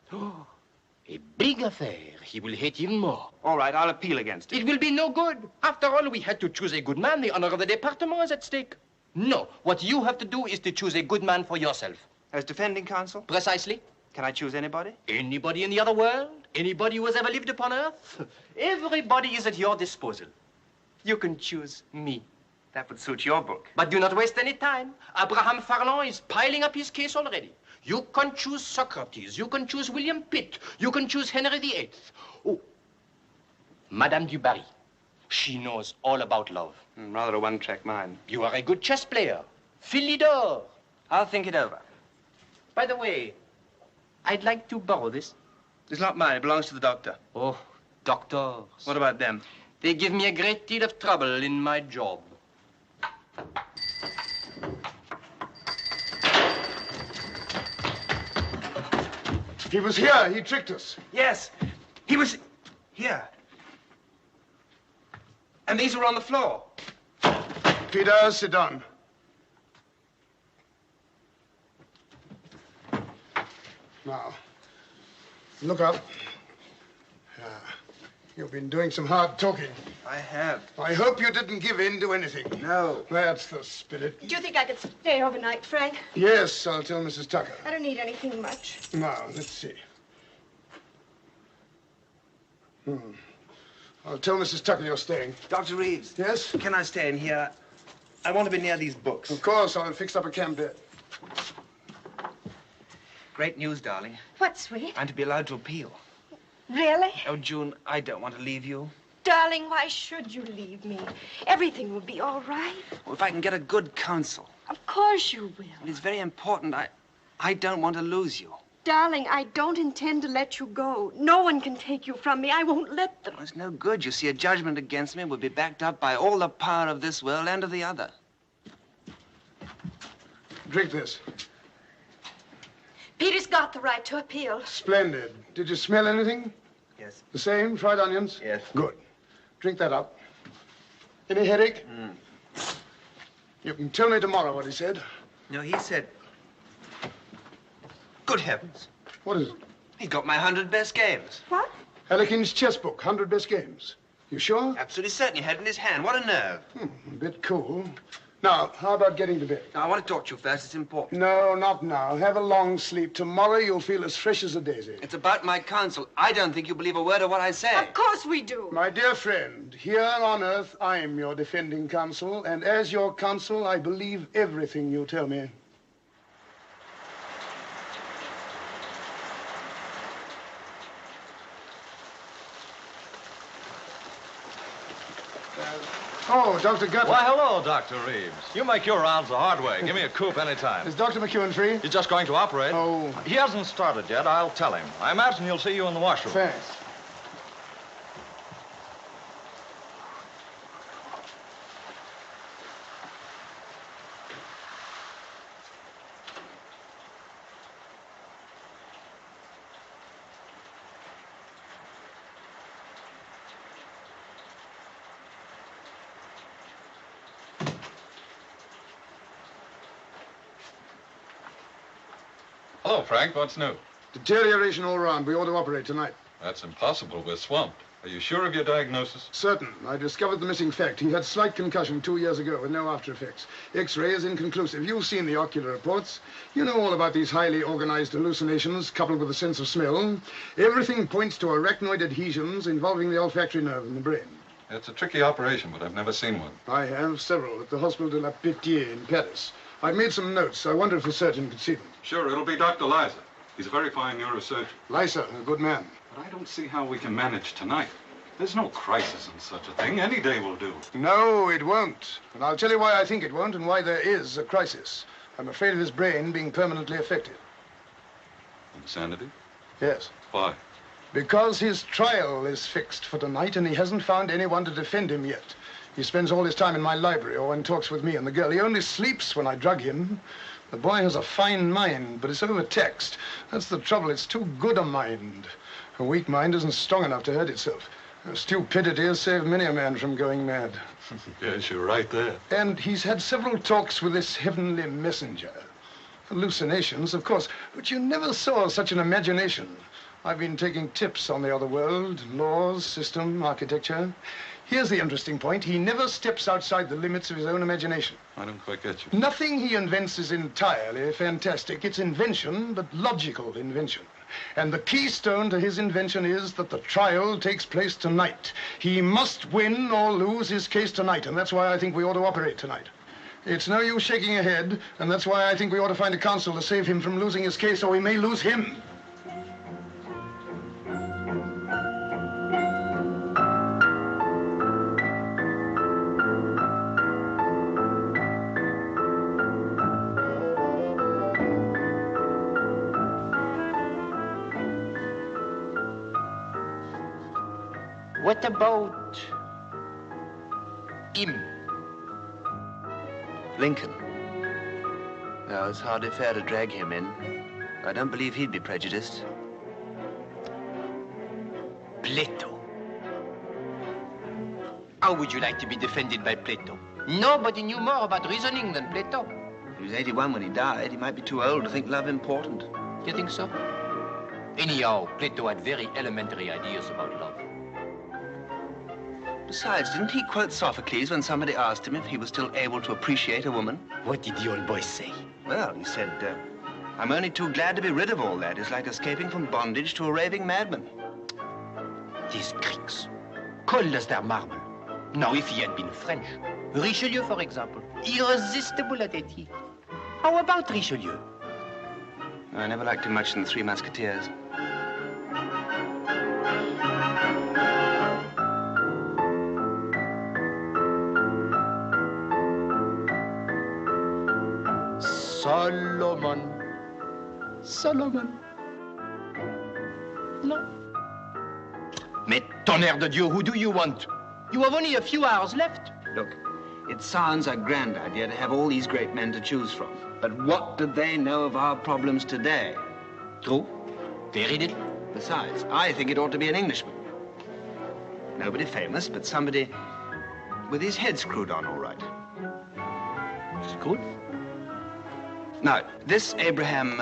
A big affair. He will hate even more. All right, I'll appeal against it. It will be no good. After all, we had to choose a good man. The honor of the department is at stake. No, what you have to do is to choose a good man for yourself. As defending counsel? Precisely. Can I choose anybody? Anybody in the other world? Anybody who has ever lived upon Earth? Everybody is at your disposal. You can choose me. That would suit your book. But do not waste any time. Abraham Farlan is piling up his case already. You can choose Socrates. You can choose William Pitt. You can choose Henry VIII. Oh, Madame du Barry. She knows all about love. Rather a one-track mind. You are a good chess player. Philidor. I'll think it over. By the way, I'd like to borrow this. It's not mine. It belongs to the doctor. Oh, doctors. What about them? They give me a great deal of trouble in my job. He was here. He tricked us. Yes, he was here. And these were on the floor. Peter, sit down. Now, look up. You've been doing some hard talking. I have. I hope you didn't give in to anything. No. That's the spirit. Do you think I could stay overnight, Frank? Yes, I'll tell Mrs. Tucker. I don't need anything much. Now, let's see. I'll tell Mrs. Tucker you're staying. Dr. Reeves. Yes? Can I stay in here? I want to be near these books. Of course, I'll fix up a camp bed. Great news, darling. What, sweet? I'm to be allowed to appeal. Really? Oh, June, I don't want to leave you. Darling, why should you leave me? Everything will be all right. Well, if I can get a good counsel. Of course you will. It's very important. I don't want to lose you. Darling, I don't intend to let you go. No one can take you from me. I won't let them. Well, it's no good. You see, a judgment against me would be backed up by all the power of this world and of the other. Drink this. Peter's got the right to appeal. Splendid. Did you smell anything? Yes. The same? Fried onions? Yes. Good. Drink that up. Any headache? You can tell me tomorrow what he said. No, he said... Good heavens. What is it? He got my 100 best games. What? Harlequin's chess book, 100 best games. You sure? Absolutely certain. He had it in his hand. What a nerve. A bit cool. Now, how about getting to bed? Now, I want to talk to you first. It's important. No, not now. Have a long sleep. Tomorrow you'll feel as fresh as a daisy. It's about my counsel. I don't think you believe a word of what I say. Of course we do. My dear friend, here on Earth, I'm your defending counsel, and as your counsel, I believe everything you tell me. Oh, Dr. Gaertler. Why, hello, Dr. Reeves. You make your rounds the hard way. Give me a coupe anytime. Is Dr. Mc Ewan free? He's just going to operate. Oh. He hasn't started yet. I'll tell him. I imagine he'll see you in the washroom. Thanks. Hello, Frank. What's new? Deterioration all round. We ought to operate tonight. That's impossible. We're swamped. Are you sure of your diagnosis? Certain. I discovered the missing fact. He had slight concussion 2 years ago with no after effects. X-ray is inconclusive. You've seen the ocular reports. You know all about these highly organized hallucinations coupled with a sense of smell. Everything points to arachnoid adhesions involving the olfactory nerve in the brain. It's a tricky operation, but I've never seen one. I have several at the Hospital de la Pitié in Paris. I've made some notes. I wonder if the surgeon could see them. Sure, it'll be Dr. Liza. He's a very fine neurosurgeon. Liza, a good man. But I don't see how we can manage tonight. There's no crisis in such a thing. Any day will do. No, it won't. And I'll tell you why I think it won't and why there is a crisis. I'm afraid of his brain being permanently affected. Insanity? Yes. Why? Because his trial is fixed for tonight and he hasn't found anyone to defend him yet. He spends all his time in my library or when talks with me and the girl. He only sleeps when I drug him. The boy has a fine mind, but it's overtaxed. That's the trouble. It's too good a mind. A weak mind isn't strong enough to hurt itself. Stupidity has saved many a man from going mad. Yes, you're right there. And he's had several talks with this heavenly messenger. Hallucinations, of course, but you never saw such an imagination. I've been taking tips on the other world, laws, system, architecture. Here's the interesting point. He never steps outside the limits of his own imagination. I don't quite get you. Nothing he invents is entirely fantastic. It's invention, but logical invention. And the keystone to his invention is that the trial takes place tonight. He must win or lose his case tonight, and that's why I think we ought to operate tonight. It's no use shaking your head, and that's why I think we ought to find a counsel to save him from losing his case, or we may lose him. What about him? Lincoln. No, it's hardly fair to drag him in. I don't believe he'd be prejudiced. Plato. How would you like to be defended by Plato? Nobody knew more about reasoning than Plato. He was 81 when he died. He might be too old to think love important. You think so? Anyhow, Plato had very elementary ideas about love. Besides, didn't he quote Sophocles when somebody asked him if he was still able to appreciate a woman? What did the old boy say? Well, he said, I'm only too glad to be rid of all that. It's like escaping from bondage to a raving madman. These Greeks, cold as their marble. Now, if he had been French, Richelieu, for example, irresistible at 80. How about Richelieu? I never liked him much in the Three Musketeers. Solomon. No. Mais tonnerre de Dieu, who do you want? You have only a few hours left. Look, it sounds a grand idea to have all these great men to choose from. But what do they know of our problems today? True. Very little. Besides, I think it ought to be an Englishman. Nobody famous, but somebody with his head screwed on all right. Screwed? Now, this Abraham,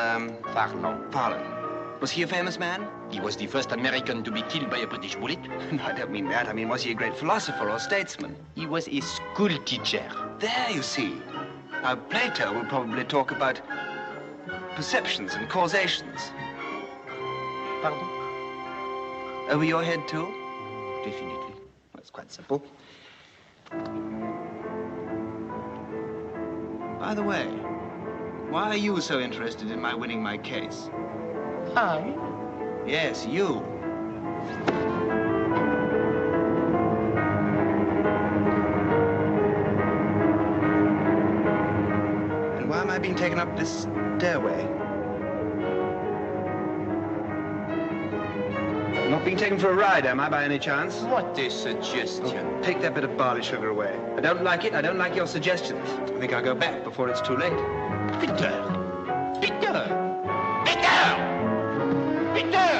Farlan. Farlan. Was he a famous man? He was the first American to be killed by a British bullet. No, I don't mean that. I mean, was he a great philosopher or statesman? He was a school teacher. There, you see. Now, Plato will probably talk about perceptions and causations. Pardon? Over your head, too? Definitely. That's quite simple. By the way, why are you so interested in my winning my case? I? Yes, you. And why am I being taken up this stairway? I'm not being taken for a ride, am I, by any chance? What a suggestion. Oh, take that bit of barley sugar away. I don't like it. I don't like your suggestions. I think I'll go back before it's too late. Peter! Peter! Peter! Peter!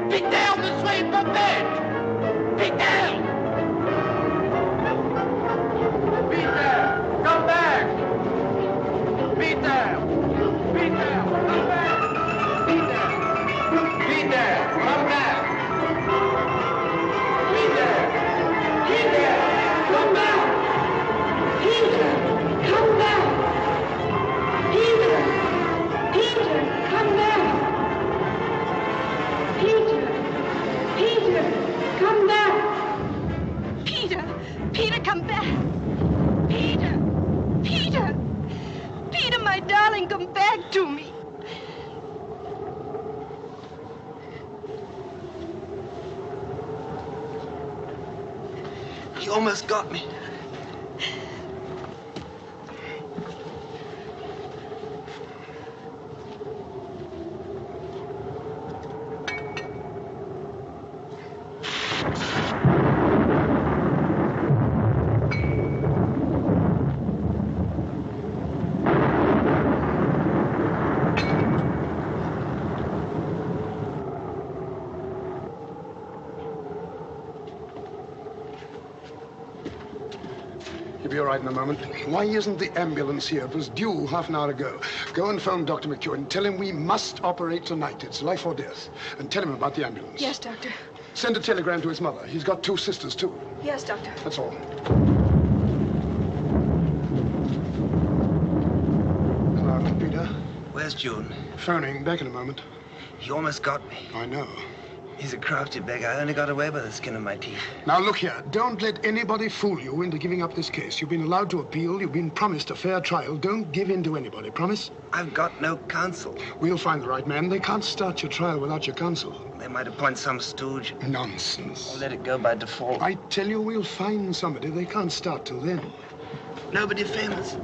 Peter, ne soyez pas bête! Peter! Peter, come back! Peter! Peter, come back! Peter! Peter, come back! Peter, come back. Peter! Peter! Peter, my darling, come back to me. You almost got me. He'll be all right in a moment. Why isn't the ambulance here? It was due half an hour ago. Go and phone Dr Mc Ewan. Tell him we must operate tonight. It's life or death. And tell him about the ambulance. Yes, Doctor. Send a telegram to his mother. He's got 2 sisters, too. Yes, Doctor. That's all. Hello, Peter. Where's Joan? Phoning. Back in a moment. He almost got me. I know. He's a crafty beggar. I only got away by the skin of my teeth. Now, look here. Don't let anybody fool you into giving up this case. You've been allowed to appeal. You've been promised a fair trial. Don't give in to anybody. Promise? I've got no counsel. We'll find the right man. They can't start your trial without your counsel. They might appoint some stooge. Nonsense. Or let it go by default. I tell you, we'll find somebody. They can't start till then. Nobody famous?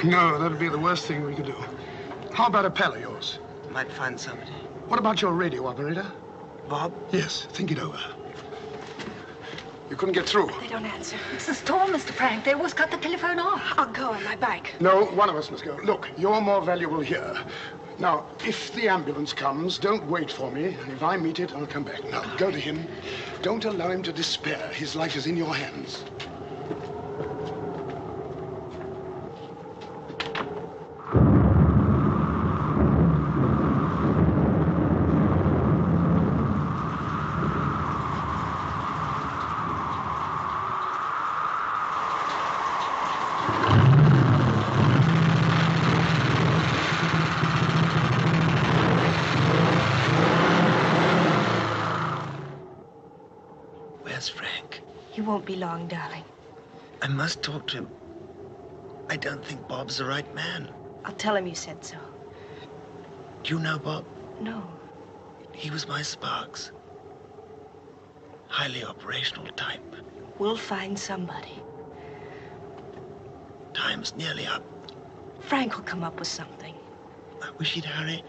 No, that'd be the worst thing we could do. How about a pal of yours? Might find somebody. What about your radio operator? Bob? Yes, think it over. You couldn't get through. They don't answer. It's the storm, Mr. Frank. They always cut the telephone off. I'll go on my bike. No, one of us must go. Look, you're more valuable here. Now, if the ambulance comes, don't wait for me. If I meet it, I'll come back. Now, go to him. Don't allow him to despair. His life is in your hands. He won't be long, darling. I must talk to him. I don't think Bob's the right man. I'll tell him you said so. Do you know Bob? No. He was my Sparks. Highly operational type. We'll find somebody. Time's nearly up. Frank will come up with something. I wish he'd hurry.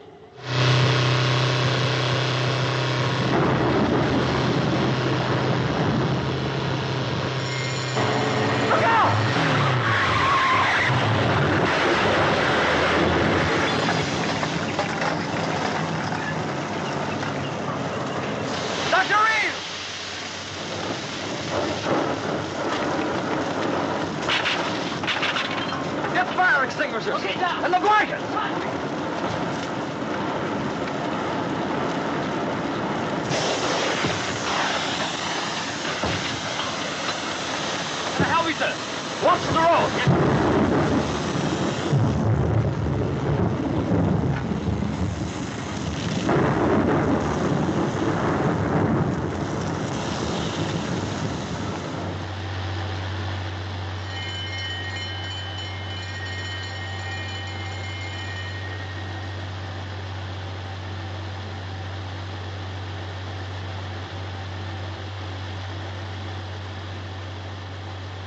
Okay, down. And the blankets! What the hell is this? What's the road?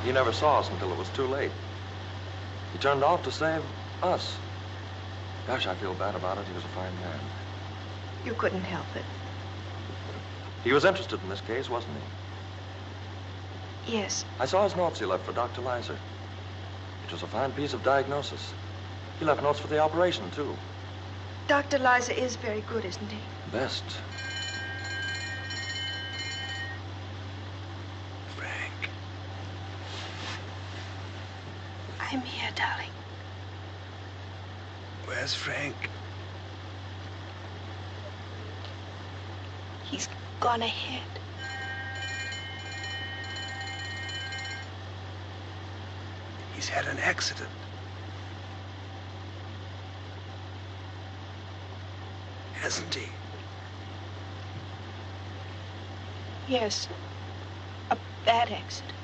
He never saw us until it was too late. He turned off to save us. Gosh, I feel bad about it. He was a fine man. You couldn't help it. He was interested in this case, wasn't he? Yes. I saw his notes he left for Dr. Lizer. It was a fine piece of diagnosis. He left notes for the operation, too. Dr. Lizer is very good, isn't he? Best. I'm here, darling. Where's Frank? He's gone ahead. He's had an accident. Hasn't he? Yes. A bad accident.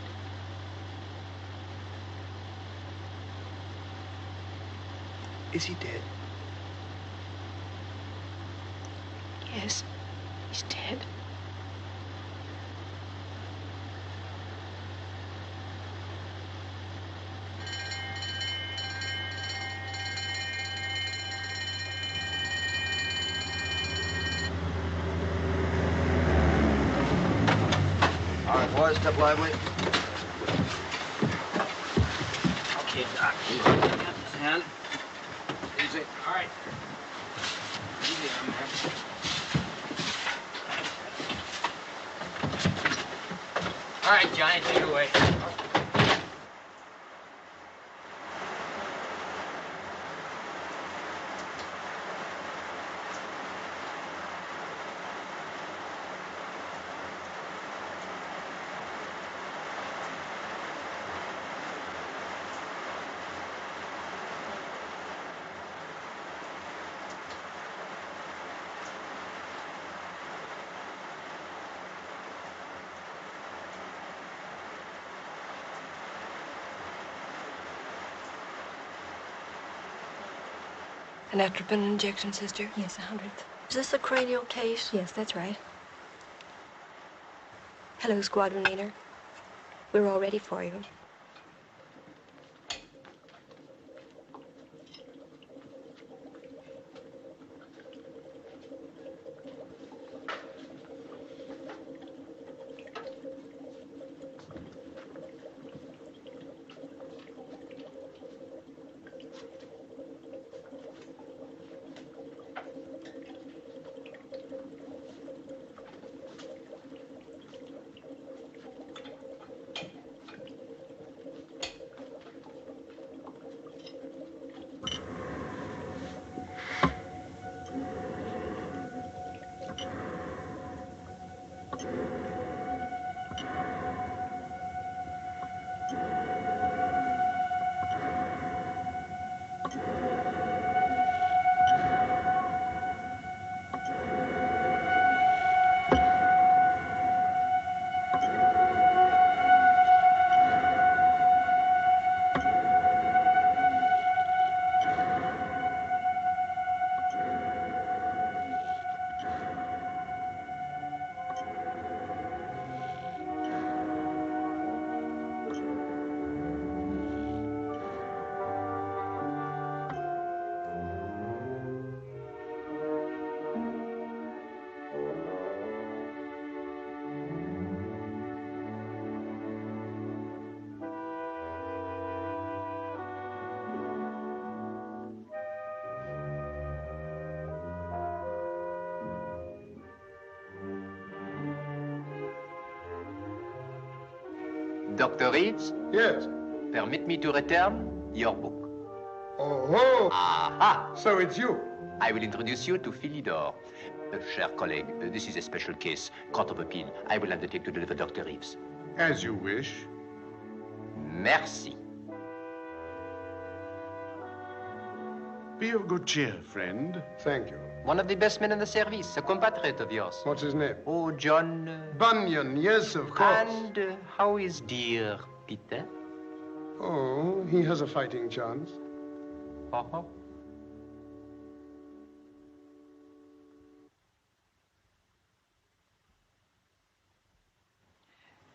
Is he dead? Yes, he's dead. All right, boys, step lively. Okay, Doc. Got this hand. Easy. All right. Easy on there. All right, Johnny, take it away. An atropine injection, sister? Yes, 100th. Is this a cranial case? Yes, that's right. Hello, squadron leader. We're all ready for you. Dr. Reeves? Yes. Permit me to return your book. Oh, Aha! So it's you. I will introduce you to Philidor. Cher colleague, this is a special case, court of appeal. I will undertake to deliver Dr. Reeves. As you wish. Merci. Be of good cheer, friend. Thank you. One of the best men in the service, a compatriot of yours. What's his name? Oh, John... Bunyan, yes, of course. And how is dear Peter? Oh, he has a fighting chance. Uh-huh.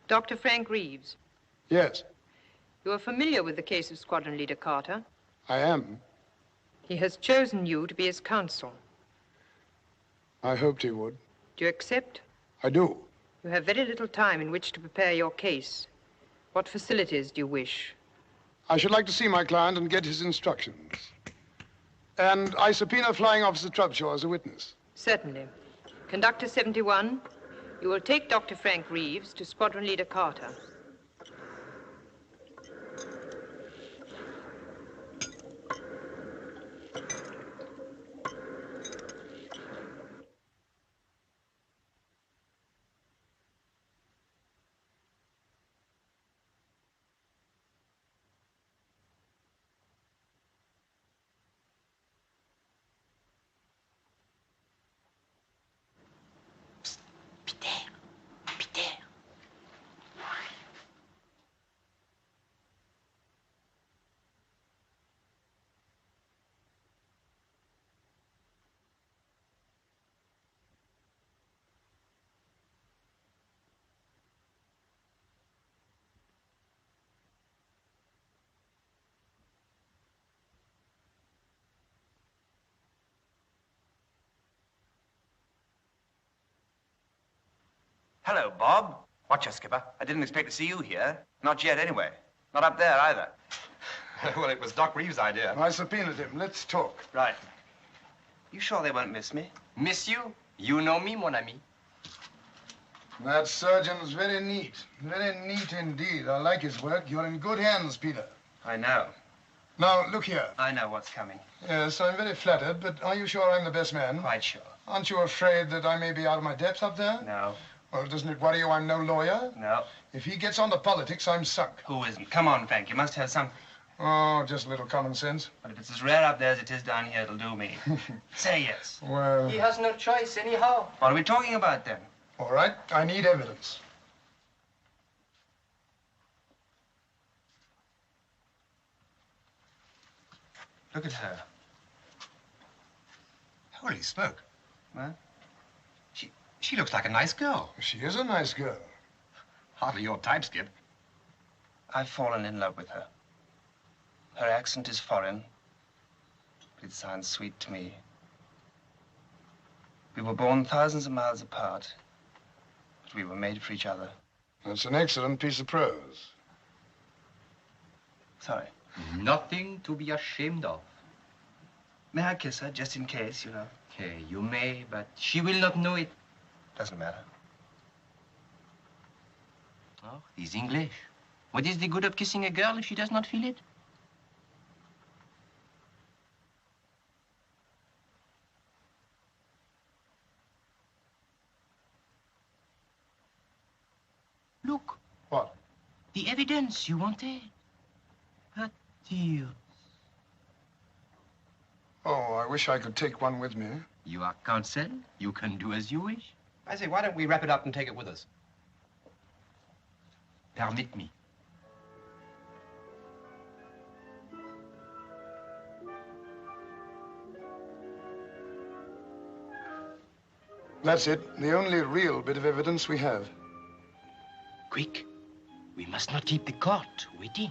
Dr. Frank Reeves. Yes, You are familiar with the case of Squadron Leader Carter. I am. He has chosen you to be his counsel. I hoped he would. Do you accept? I do. You have very little time in which to prepare your case. What facilities do you wish? I should like to see my client and get his instructions. And I subpoena Flying Officer Trubshawe as a witness. Certainly. Conductor 71, you will take Dr. Frank Reeves to Squadron Leader Carter. Hello, Bob. Watch, Skipper. I didn't expect to see you here. Not yet, anyway. Not up there, either. Well, it was Doc Reeves' idea. I subpoenaed him. Let's talk. Right. You sure they won't miss me? Miss you? You know me, mon ami. That surgeon's very neat. Very neat indeed. I like his work. You're in good hands, Peter. I know. Now, look here. I know what's coming. Yes, I'm very flattered, but are you sure I'm the best man? Quite sure. Aren't you afraid that I may be out of my depth up there? No. Well, doesn't it worry you I'm no lawyer? No. If he gets on to politics, I'm sunk. Who isn't? Come on, Frank. You must have something. Oh, just a little common sense. But if it's as rare up there as it is down here, it'll do me. Say yes. Well... He has no choice anyhow. What are we talking about, then? All right. I need evidence. Look at her. Holy smoke. What? She looks like a nice girl. She is a nice girl. Hardly your type, Skip. I've fallen in love with her. Her accent is foreign, but it sounds sweet to me. We were born thousands of miles apart, but we were made for each other. That's an excellent piece of prose. Sorry. Nothing to be ashamed of. May I kiss her, just in case, you know? Okay, you may, but she will not know it. Doesn't matter. Oh, he's English. What is the good of kissing a girl if she does not feel it? Look. What? The evidence you wanted. Her tears. Oh, I wish I could take one with me. You are counsel. You can do as you wish. I say, why don't we wrap it up and take it with us? Permit me. That's it. The only real bit of evidence we have. Quick. We must not keep the court waiting.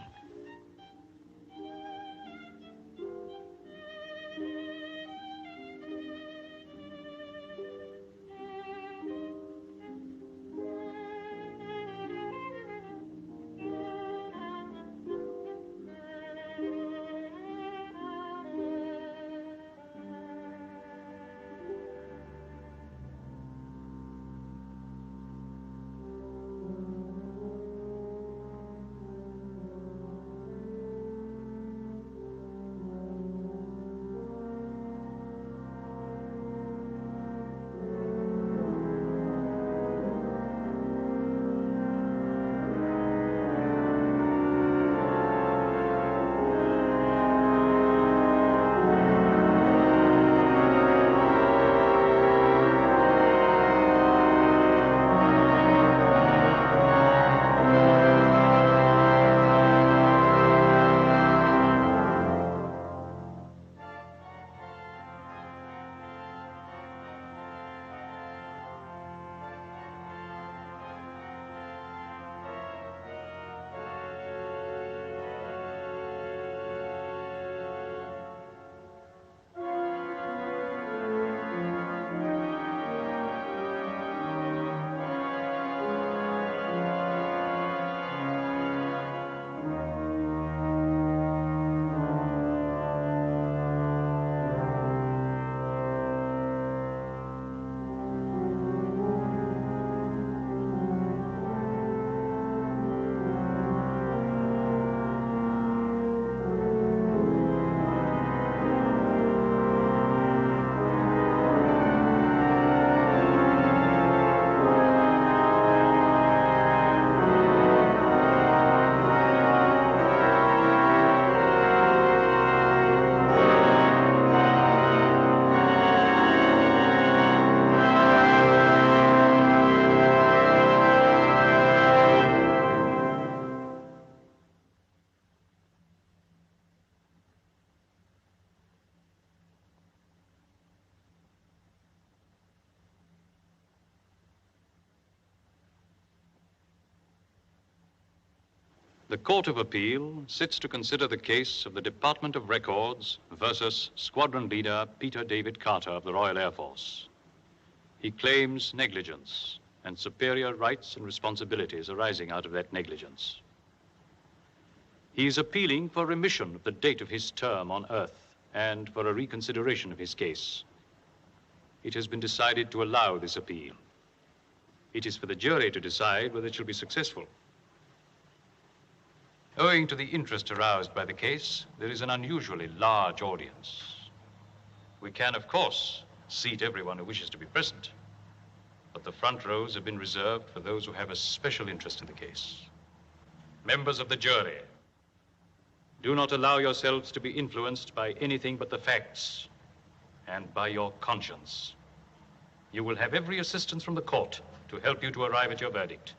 The Court of Appeal sits to consider the case of the Department of Records versus Squadron Leader Peter David Carter of the Royal Air Force. He claims negligence and superior rights and responsibilities arising out of that negligence. He is appealing for remission of the date of his term on Earth and for a reconsideration of his case. It has been decided to allow this appeal. It is for the jury to decide whether it shall be successful. Owing to the interest aroused by the case, there is an unusually large audience. We can, of course, seat everyone who wishes to be present, but the front rows have been reserved for those who have a special interest in the case. Members of the jury, do not allow yourselves to be influenced by anything but the facts and by your conscience. You will have every assistance from the court to help you to arrive at your verdict.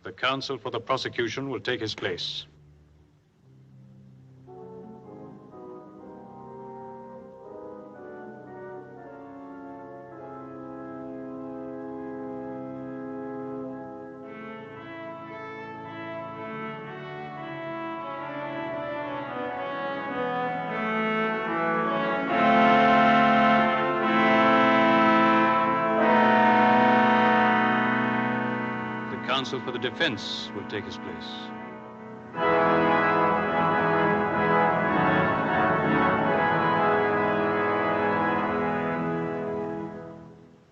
The counsel for the prosecution will take his place. Counsel for the defense will take his place.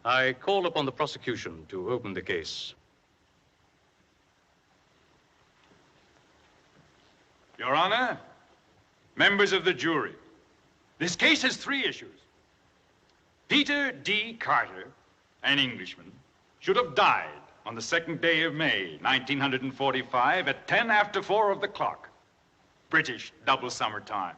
I call upon the prosecution to open the case. Your Honor, members of the jury, this case has 3 issues. Peter D. Carter, an Englishman, should have died on the 2nd day of May, 1945, at 10 after 4 of the clock, British double summer time.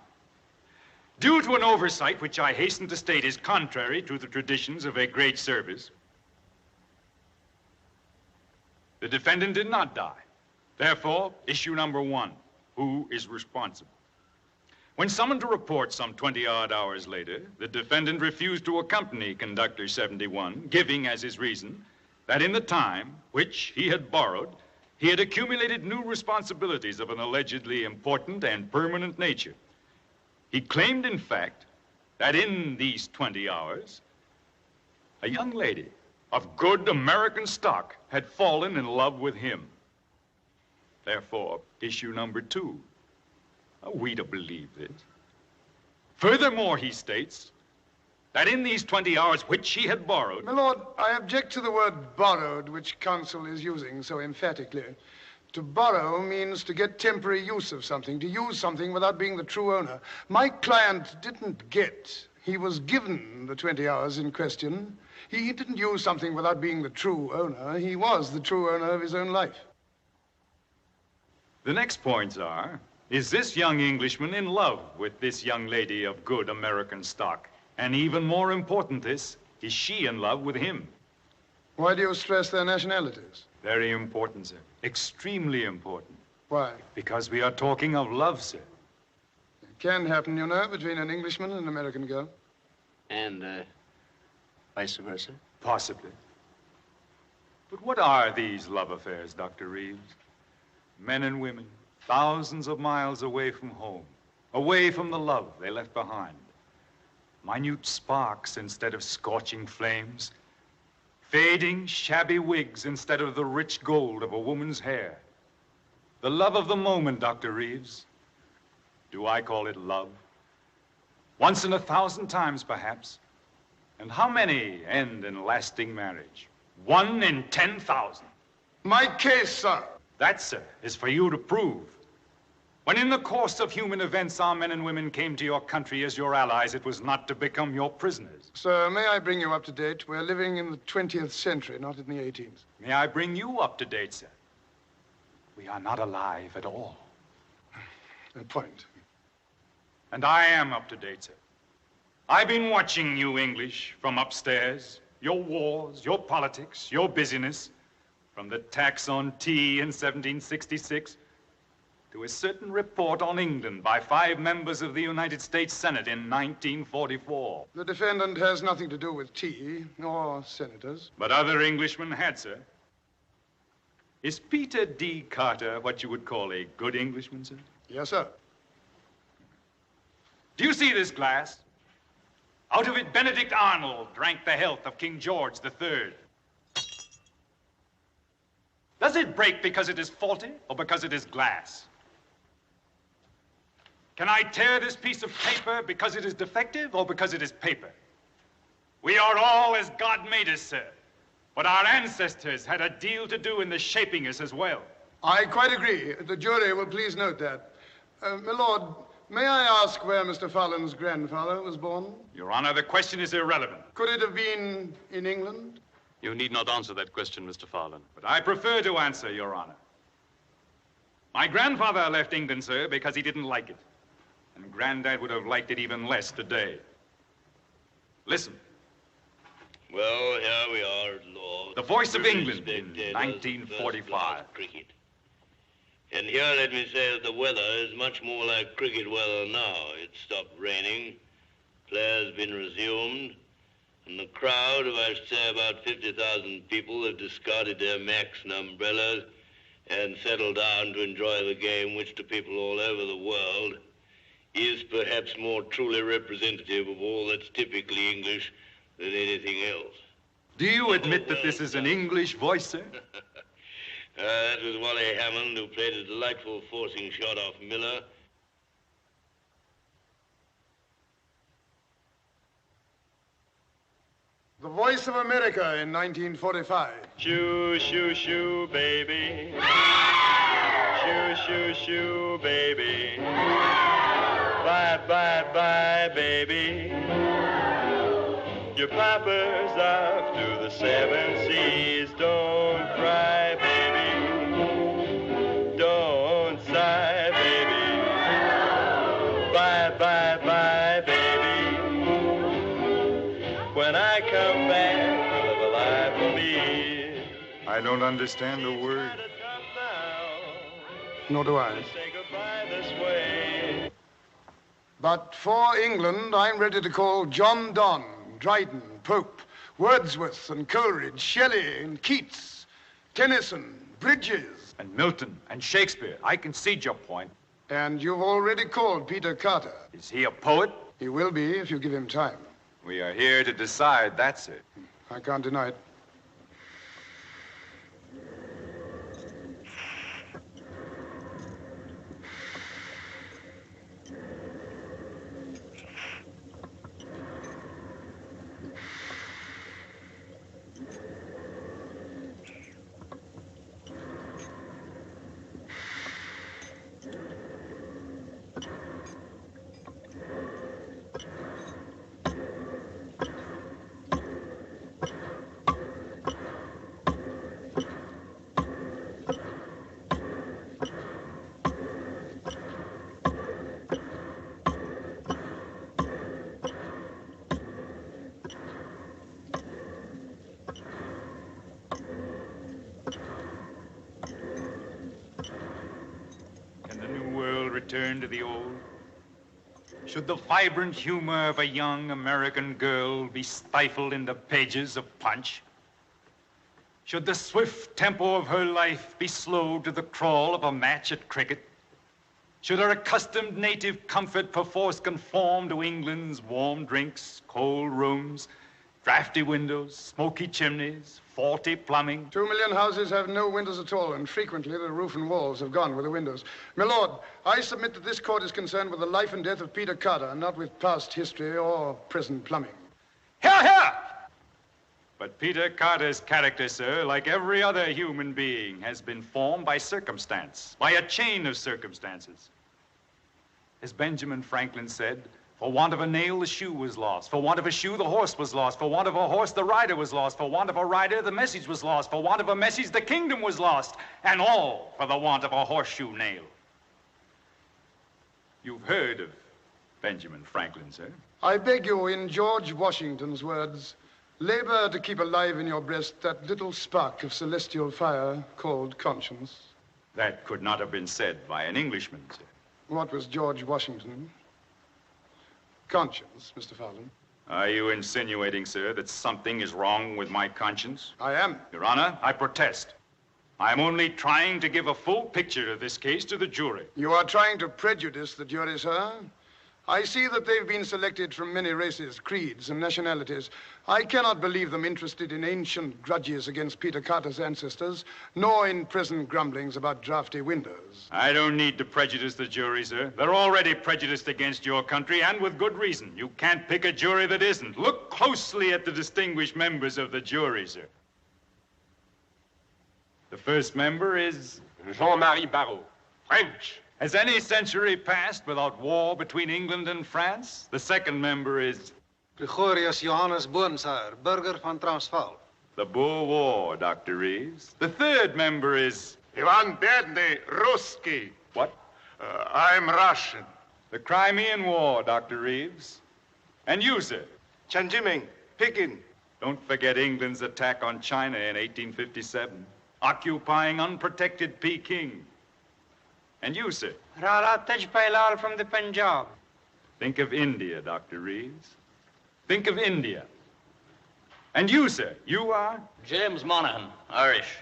Due to an oversight which I hasten to state is contrary to the traditions of a great service, the defendant did not die. Therefore, issue number 1, who is responsible? When summoned to report some 20-odd hours later, the defendant refused to accompany Conductor 71, giving as his reason that in the time which he had borrowed, he had accumulated new responsibilities of an allegedly important and permanent nature. He claimed, in fact, that in these 20 hours, a young lady of good American stock had fallen in love with him. Therefore, issue number 2. Are we to believe this? Furthermore, he states that in these 20 hours which he had borrowed... My lord, I object to the word borrowed, which counsel is using so emphatically. To borrow means to get temporary use of something, to use something without being the true owner. My client didn't get. He was given the 20 hours in question. He didn't use something without being the true owner. He was the true owner of his own life. The next points are, is this young Englishman in love with this young lady of good American stock? And even more important this, is she in love with him? Why do you stress their nationalities? Very important, sir. Extremely important. Why? Because we are talking of love, sir. It can happen, you know, between an Englishman and an American girl. And, vice versa? Possibly. But what are these love affairs, Dr. Reeves? Men and women, thousands of miles away from home, away from the love they left behind. Minute sparks instead of scorching flames, fading, shabby wigs instead of the rich gold of a woman's hair. The love of the moment, Dr. Reeves. Do I call it love? Once in 1,000 times, perhaps. And how many end in lasting marriage? 1 in 10,000. My case, sir. That, sir, is for you to prove. When in the course of human events our men and women came to your country as your allies, it was not to become your prisoners. Sir, may I bring you up to date? We're living in the 20th century, not in the 18th. May I bring you up to date, sir? We are not alive at all. A point. And I am up to date, sir. I've been watching you English from upstairs, your wars, your politics, your busyness, from the tax on tea in 1766 to a certain report on England by 5 members of the United States Senate in 1944. The defendant has nothing to do with tea, nor senators. But other Englishmen had, sir. Is Peter D. Carter what you would call a good Englishman, sir? Yes, sir. Do you see this glass? Out of it, Benedict Arnold drank the health of King George III. Does it break because it is faulty or because it is glass? Can I tear this piece of paper because it is defective or because it is paper? We are all as God made us, sir. But our ancestors had a deal to do in the shaping us as well. I quite agree. The jury will please note that. My lord, may I ask where Mr. Farlan's grandfather was born? Your Honor, the question is irrelevant. Could it have been in England? You need not answer that question, Mr. Farlan. But I prefer to answer, Your Honor. My grandfather left England, sir, because he didn't like it. And Granddad would have liked it even less today. Listen. Well, here we are at law. The Voice of England in 1945. Cricket. And here let me say that the weather is much more like cricket weather now. It's stopped raining, players been resumed, and the crowd of, I should say, about 50,000 people have discarded their Max and umbrellas and settled down to enjoy the game, which to people all over the world is perhaps more truly representative of all that's typically English than anything else. Do you admit that this is an English voice, sir? That was Wally Hammond, who played a delightful forcing shot off Miller. The Voice of America in 1945. Shoo, shoo, shoo, baby. Shoo, shoo, shoo, baby. Bye, bye, bye, baby. Your papa's off to the 7 seas. Don't cry, baby. Don't sigh, baby. Bye, bye, bye, baby. When I come back, you'll live a life for me. I don't understand a word. Nor do I. Say goodbye this way. But for England, I'm ready to call John Donne, Dryden, Pope, Wordsworth and Coleridge, Shelley and Keats, Tennyson, Bridges. And Milton and Shakespeare. I concede your point. And you've already called Peter Carter. Is he a poet? He will be if you give him time. We are here to decide, that's it. I can't deny it. Return to the old? Should the vibrant humor of a young American girl be stifled in the pages of Punch? Should the swift tempo of her life be slowed to the crawl of a match at cricket? Should her accustomed native comfort perforce conform to England's warm drinks, cold rooms, drafty windows, smoky chimneys, faulty plumbing? 2 million houses have no windows at all, and frequently the roof and walls have gone with the windows. My lord, I submit that this court is concerned with the life and death of Peter Carter, not with past history or present plumbing. Hear, hear! But Peter Carter's character, sir, like every other human being, has been formed by circumstance, by a chain of circumstances. As Benjamin Franklin said, for want of a nail, the shoe was lost. For want of a shoe, the horse was lost. For want of a horse, the rider was lost. For want of a rider, the message was lost. For want of a message, the kingdom was lost. And all for the want of a horseshoe nail. You've heard of Benjamin Franklin, sir? I beg you, in George Washington's words, labor to keep alive in your breast that little spark of celestial fire called conscience. That could not have been said by an Englishman, sir. What was George Washington? Conscience, Mr. Farlan. Are you insinuating, sir, that something is wrong with my conscience? I am. Your Honor, I protest. I'm only trying to give a full picture of this case to the jury. You are trying to prejudice the jury, sir. I see that they've been selected from many races, creeds, and nationalities. I cannot believe them interested in ancient grudges against Peter Carter's ancestors, nor in present grumblings about drafty windows. I don't need to prejudice the jury, sir. They're already prejudiced against your country, and with good reason. You can't pick a jury that isn't. Look closely at the distinguished members of the jury, sir. The first member is Jean-Marie Barrault, French. Has any century passed without war between England and France? The second member is Gregorius Johannes Boonsar, burger van Transvaal. the Boer War, Dr. Reeves. The third member is Ivan Bedny, Ruski. What? I'm Russian. The Crimean War, Dr. Reeves. And you, sir? Chanjiming, Pekin. Don't forget England's attack on China in 1857, occupying unprotected Peking. And you, sir? Rala Tajpailal from the Punjab. Think of India, Dr. Reeves. Think of India. And you, sir? You are? James Monaghan, Irish.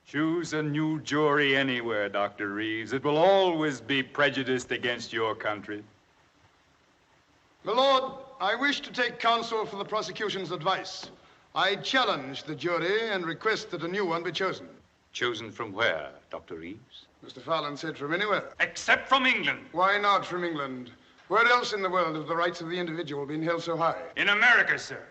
Choose a new jury anywhere, Dr. Reeves. It will always be prejudiced against your country. My lord, I wish to take counsel for the prosecution's advice. I challenge the jury and request that a new one be chosen. Chosen from where, Dr. Reeves? Mr. Farlan said from anywhere. Except from England. Why not from England? Where else in the world have the rights of the individual been held so high? In America, sir,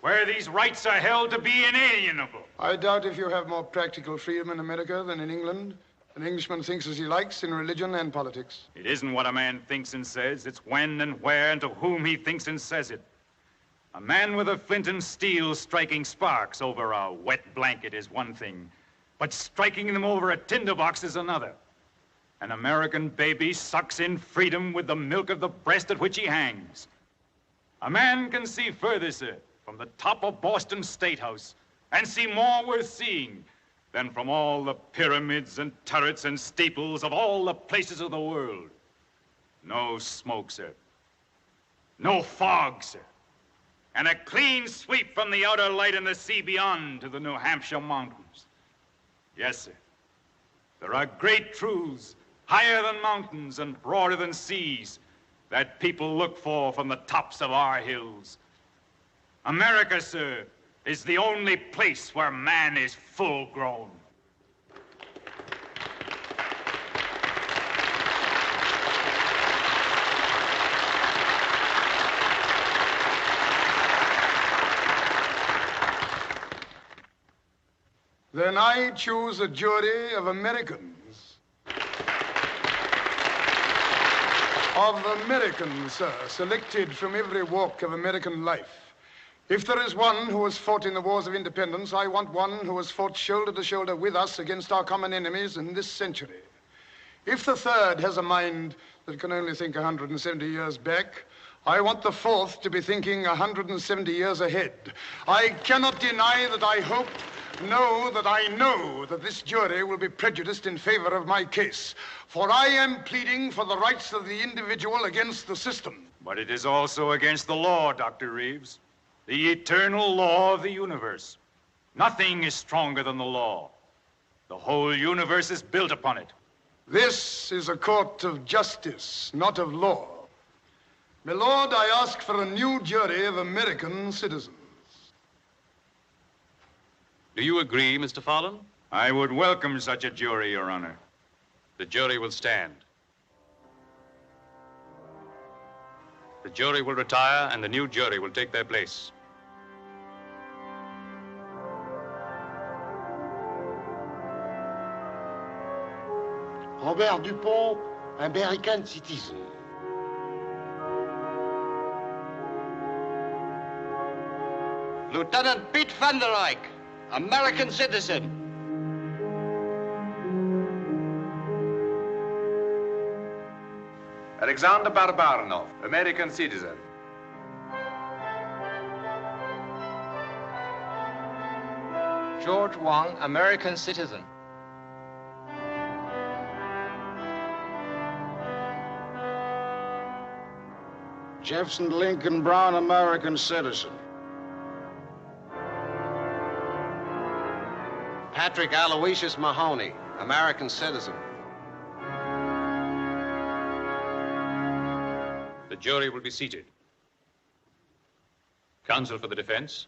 where these rights are held to be inalienable. I doubt if you have more practical freedom in America than in England. An Englishman thinks as he likes in religion and politics. It isn't what a man thinks and says. It's when and where and to whom he thinks and says it. A man with a flint and steel striking sparks over a wet blanket is one thing, but striking them over a tinderbox is another. An American baby sucks in freedom with the milk of the breast at which he hangs. A man can see further, sir, from the top of Boston State House, and see more worth seeing than from all the pyramids and turrets and steeples of all the places of the world. No smoke, sir. No fog, sir. And a clean sweep from the outer light and the sea beyond to the New Hampshire mountains. Yes, sir. There are great truths, higher than mountains and broader than seas, that people look for from the tops of our hills. America, sir, is the only place where man is full grown. Then I choose a jury of Americans. Of Americans, sir, selected from every walk of American life. If there is one who has fought in the wars of independence, I want one who has fought shoulder to shoulder with us against our common enemies in this century. If the third has a mind that can only think 170 years back, I want the fourth to be thinking 170 years ahead. I cannot deny that I hope, no, that I know that this jury will be prejudiced in favor of my case. For I am pleading for the rights of the individual against the system. But it is also against the law, Dr. Reeves. The eternal law of the universe. Nothing is stronger than the law. The whole universe is built upon it. This is a court of justice, not of law. My lord, I ask for a new jury of American citizens. Do you agree, Mr. Farlan? I would welcome such a jury, Your Honor. The jury will stand. The jury will retire, and the new jury will take their place. Robert Dupont, American citizen. Lieutenant Piet van der Eyck, American citizen. Alexander Barbarinov, American citizen. George Wang, American citizen. Jefferson Lincoln Brown, American citizen. Patrick Aloysius Mahoney, American citizen. jury will be seated. Counsel for the defense.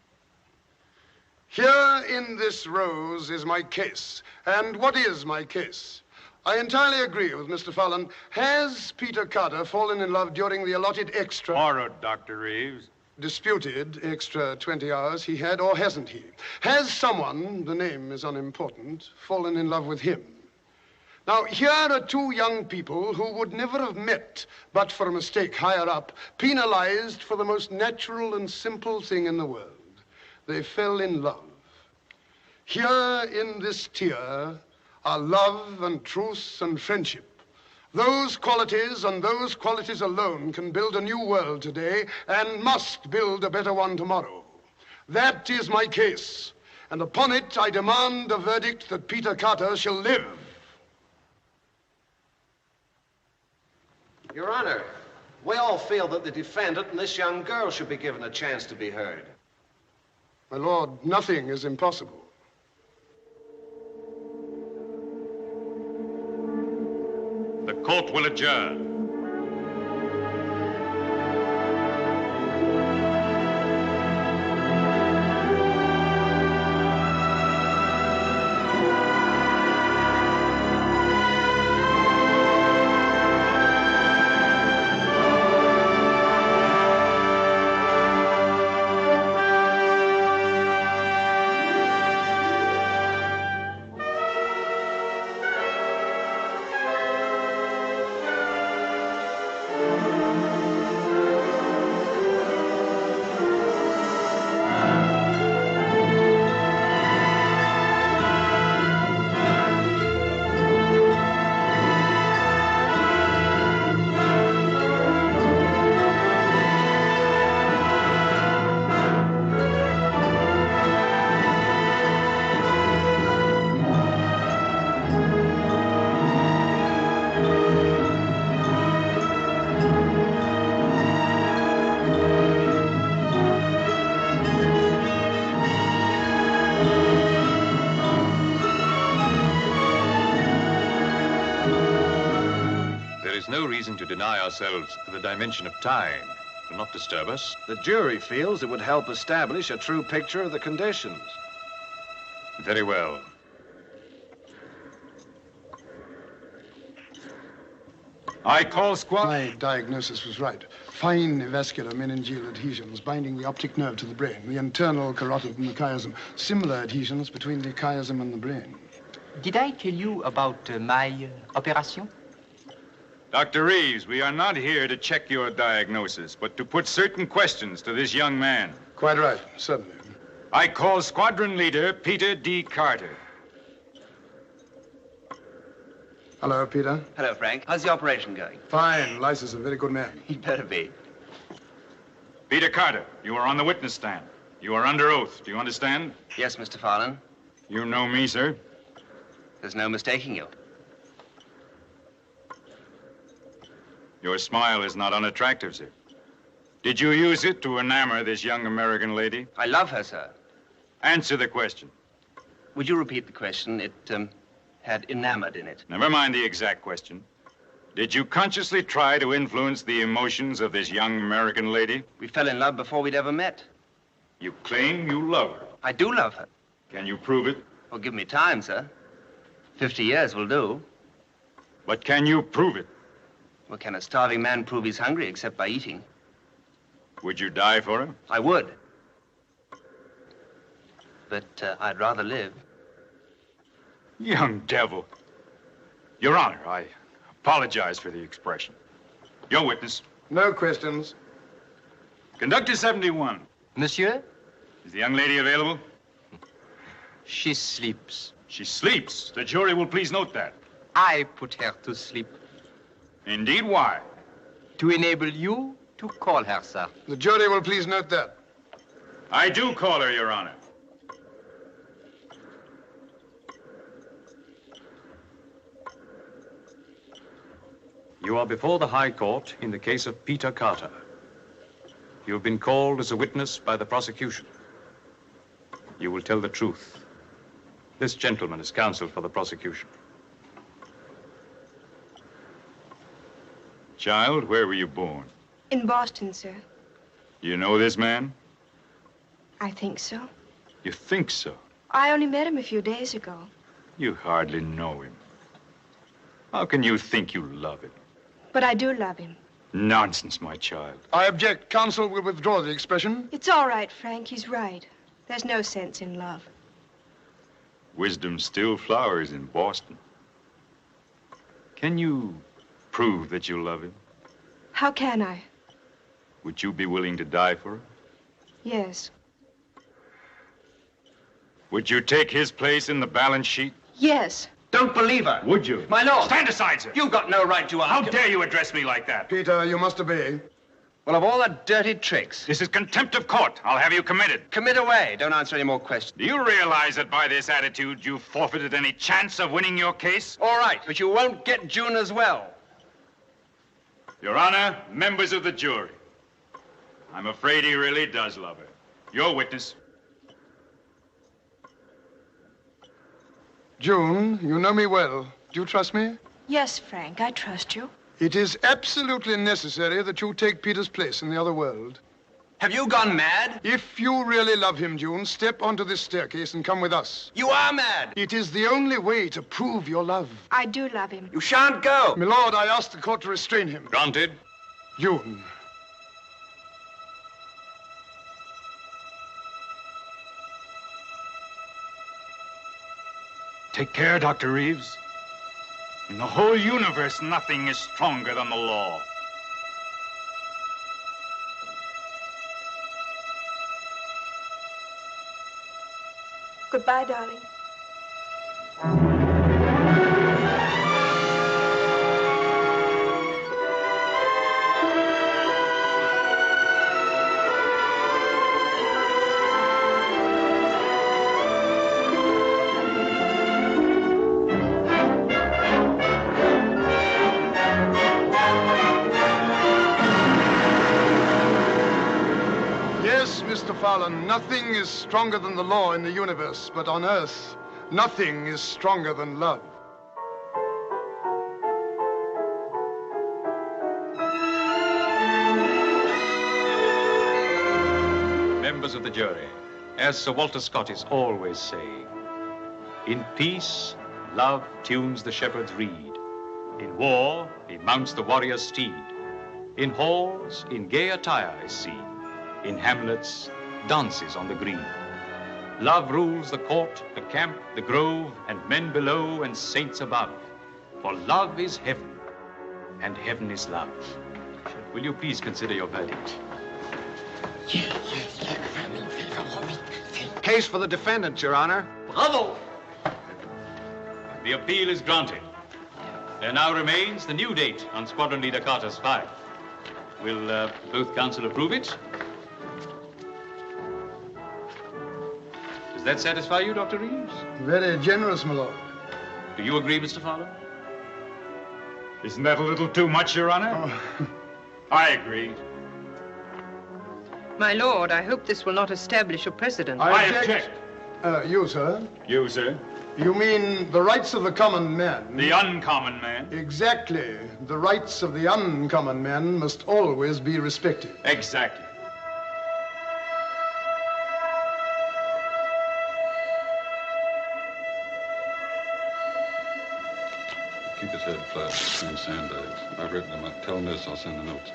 Here in this rose is my case. And what is my case? I entirely agree with Mr. Farlan. Has Peter Carter fallen in love during the allotted extra... Order, Dr. Reeves. Disputed extra 20 hours he had, or hasn't he? Has someone, the name is unimportant, fallen in love with him? Now, here are two young people who would never have met but for a mistake higher up, penalized for the most natural and simple thing in the world. They fell in love. Here in this tear are love and truth and friendship. Those qualities and those qualities alone can build a new world today and must build a better one tomorrow. That is my case, and upon it I demand a verdict that Peter Carter shall live. Your Honor, we all feel that the defendant and this young girl should be given a chance to be heard. My lord, nothing is impossible. The court will adjourn. To deny ourselves the dimension of time will not disturb us. The jury feels it would help establish a true picture of the conditions. Very well. I call squad. My diagnosis was right. Fine vascular meningeal adhesions binding the optic nerve to the brain, the internal carotid and the chiasm. Similar adhesions between the chiasm and the brain. Did I tell you about my operation? Dr. Reeves, we are not here to check your diagnosis, but to put certain questions to this young man. Quite right, certainly. I call Squadron Leader Peter D. Carter. Hello, Peter. Hello, Frank. How's the operation going? Fine. Lice is a very good man. He'd better be. Peter Carter, you are on the witness stand. You are under oath. Do you understand? Yes, Mr. Farlan. You know me, sir? There's no mistaking you. Your smile is not unattractive, sir. Did you use it to enamor this young American lady? I love her, sir. Answer the question. Would you repeat the question? It had enamored in it. Never mind the exact question. Did you consciously try to influence the emotions of this young American lady? We fell in love before we'd ever met. You claim you love her. I do love her. Can you prove it? Well, give me time, sir. 50 years will do. But can you prove it? Well, can a starving man prove he's hungry except by eating? Would you die for her? I would. But I'd rather live. Young devil. Your Honor, I apologize for the expression. Your witness. No questions. Conductor 71. Monsieur? Is the young lady available? She sleeps. She sleeps? The jury will please note that. I put her to sleep. Indeed, why? To enable you to call her, sir. The jury will please note that. I do call her, Your Honor. You are before the High Court in the case of Peter Carter. You have been called as a witness by the prosecution. You will tell the truth. This gentleman is counsel for the prosecution. Child, where were you born? In Boston, sir. You know this man? I think so. You think so? I only met him a few days ago. You hardly know him. How can you think you love him? But I do love him. Nonsense, my child. I object. Counsel will withdraw the expression. It's all right, Frank. He's right. There's no sense in love. Wisdom still flowers in Boston. Can you prove that you love him? How can I? Would you be willing to die for him? Yes. Would you take his place in the balance sheet? Yes. Don't believe her. Would you? My lord. Stand aside, sir. You've got no right to ask. How dare you address me like that? Peter, you must obey. Well, of all the dirty tricks. This is contempt of court. I'll have you committed. Commit away. Don't answer any more questions. Do you realize that by this attitude, you've forfeited any chance of winning your case? All right, but you won't get June as well. Your Honor, members of the jury, I'm afraid he really does love her. Your witness. June, you know me well. Do you trust me? Yes, Frank, I trust you. It is absolutely necessary that you take Peter's place in the other world. Have you gone mad? If you really love him, June, step onto this staircase and come with us. You are mad. It is the only way to prove your love. I do love him. You shan't go. My lord, I ask the court to restrain him. Granted. June. Take care, Dr. Reeves. In the whole universe, nothing is stronger than the law. Goodbye, darling. Mr. Farlan, nothing is stronger than the law in the universe, but on Earth, nothing is stronger than love. Members of the jury, as Sir Walter Scott is always saying, in peace, love tunes the shepherd's reed. In war, he mounts the warrior's steed. In halls, in gay attire is seen. In hamlets, dances on the green. Love rules the court, the camp, the grove, and men below and saints above. For love is heaven, and heaven is love. Will you please consider your verdict? Case for the defendant, Your Honor. Bravo! The appeal is granted. There now remains the new date on Squadron Leader Carter's file. Will both counsel approve it? Does that satisfy you, Dr. Reeves? Very generous, my lord. Do you agree, Mr. Farlan? Isn't that a little too much, Your Honor? Oh. I agree. My lord, I hope this will not establish a precedent. I object. You, sir? You, sir? You mean the rights of the common man? The uncommon man? Exactly. The rights of the uncommon man must always be respected. Exactly. Keep his head flat between sandbags. I've written him up. Tell him this, I'll send the notes.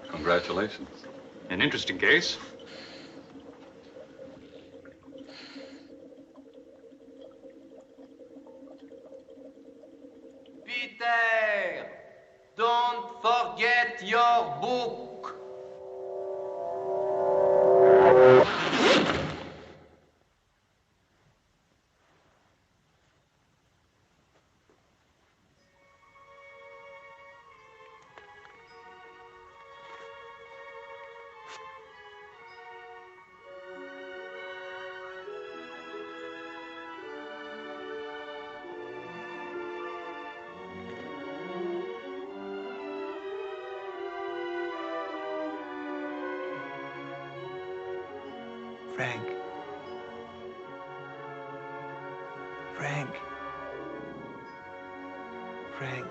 Congratulations. An interesting case. Peter, don't forget your book. Frank. Frank. Frank.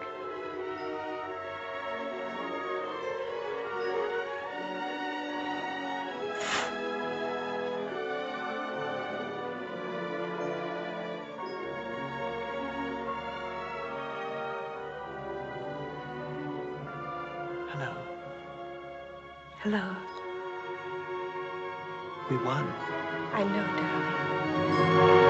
Hello. Hello. We won. I know, darling.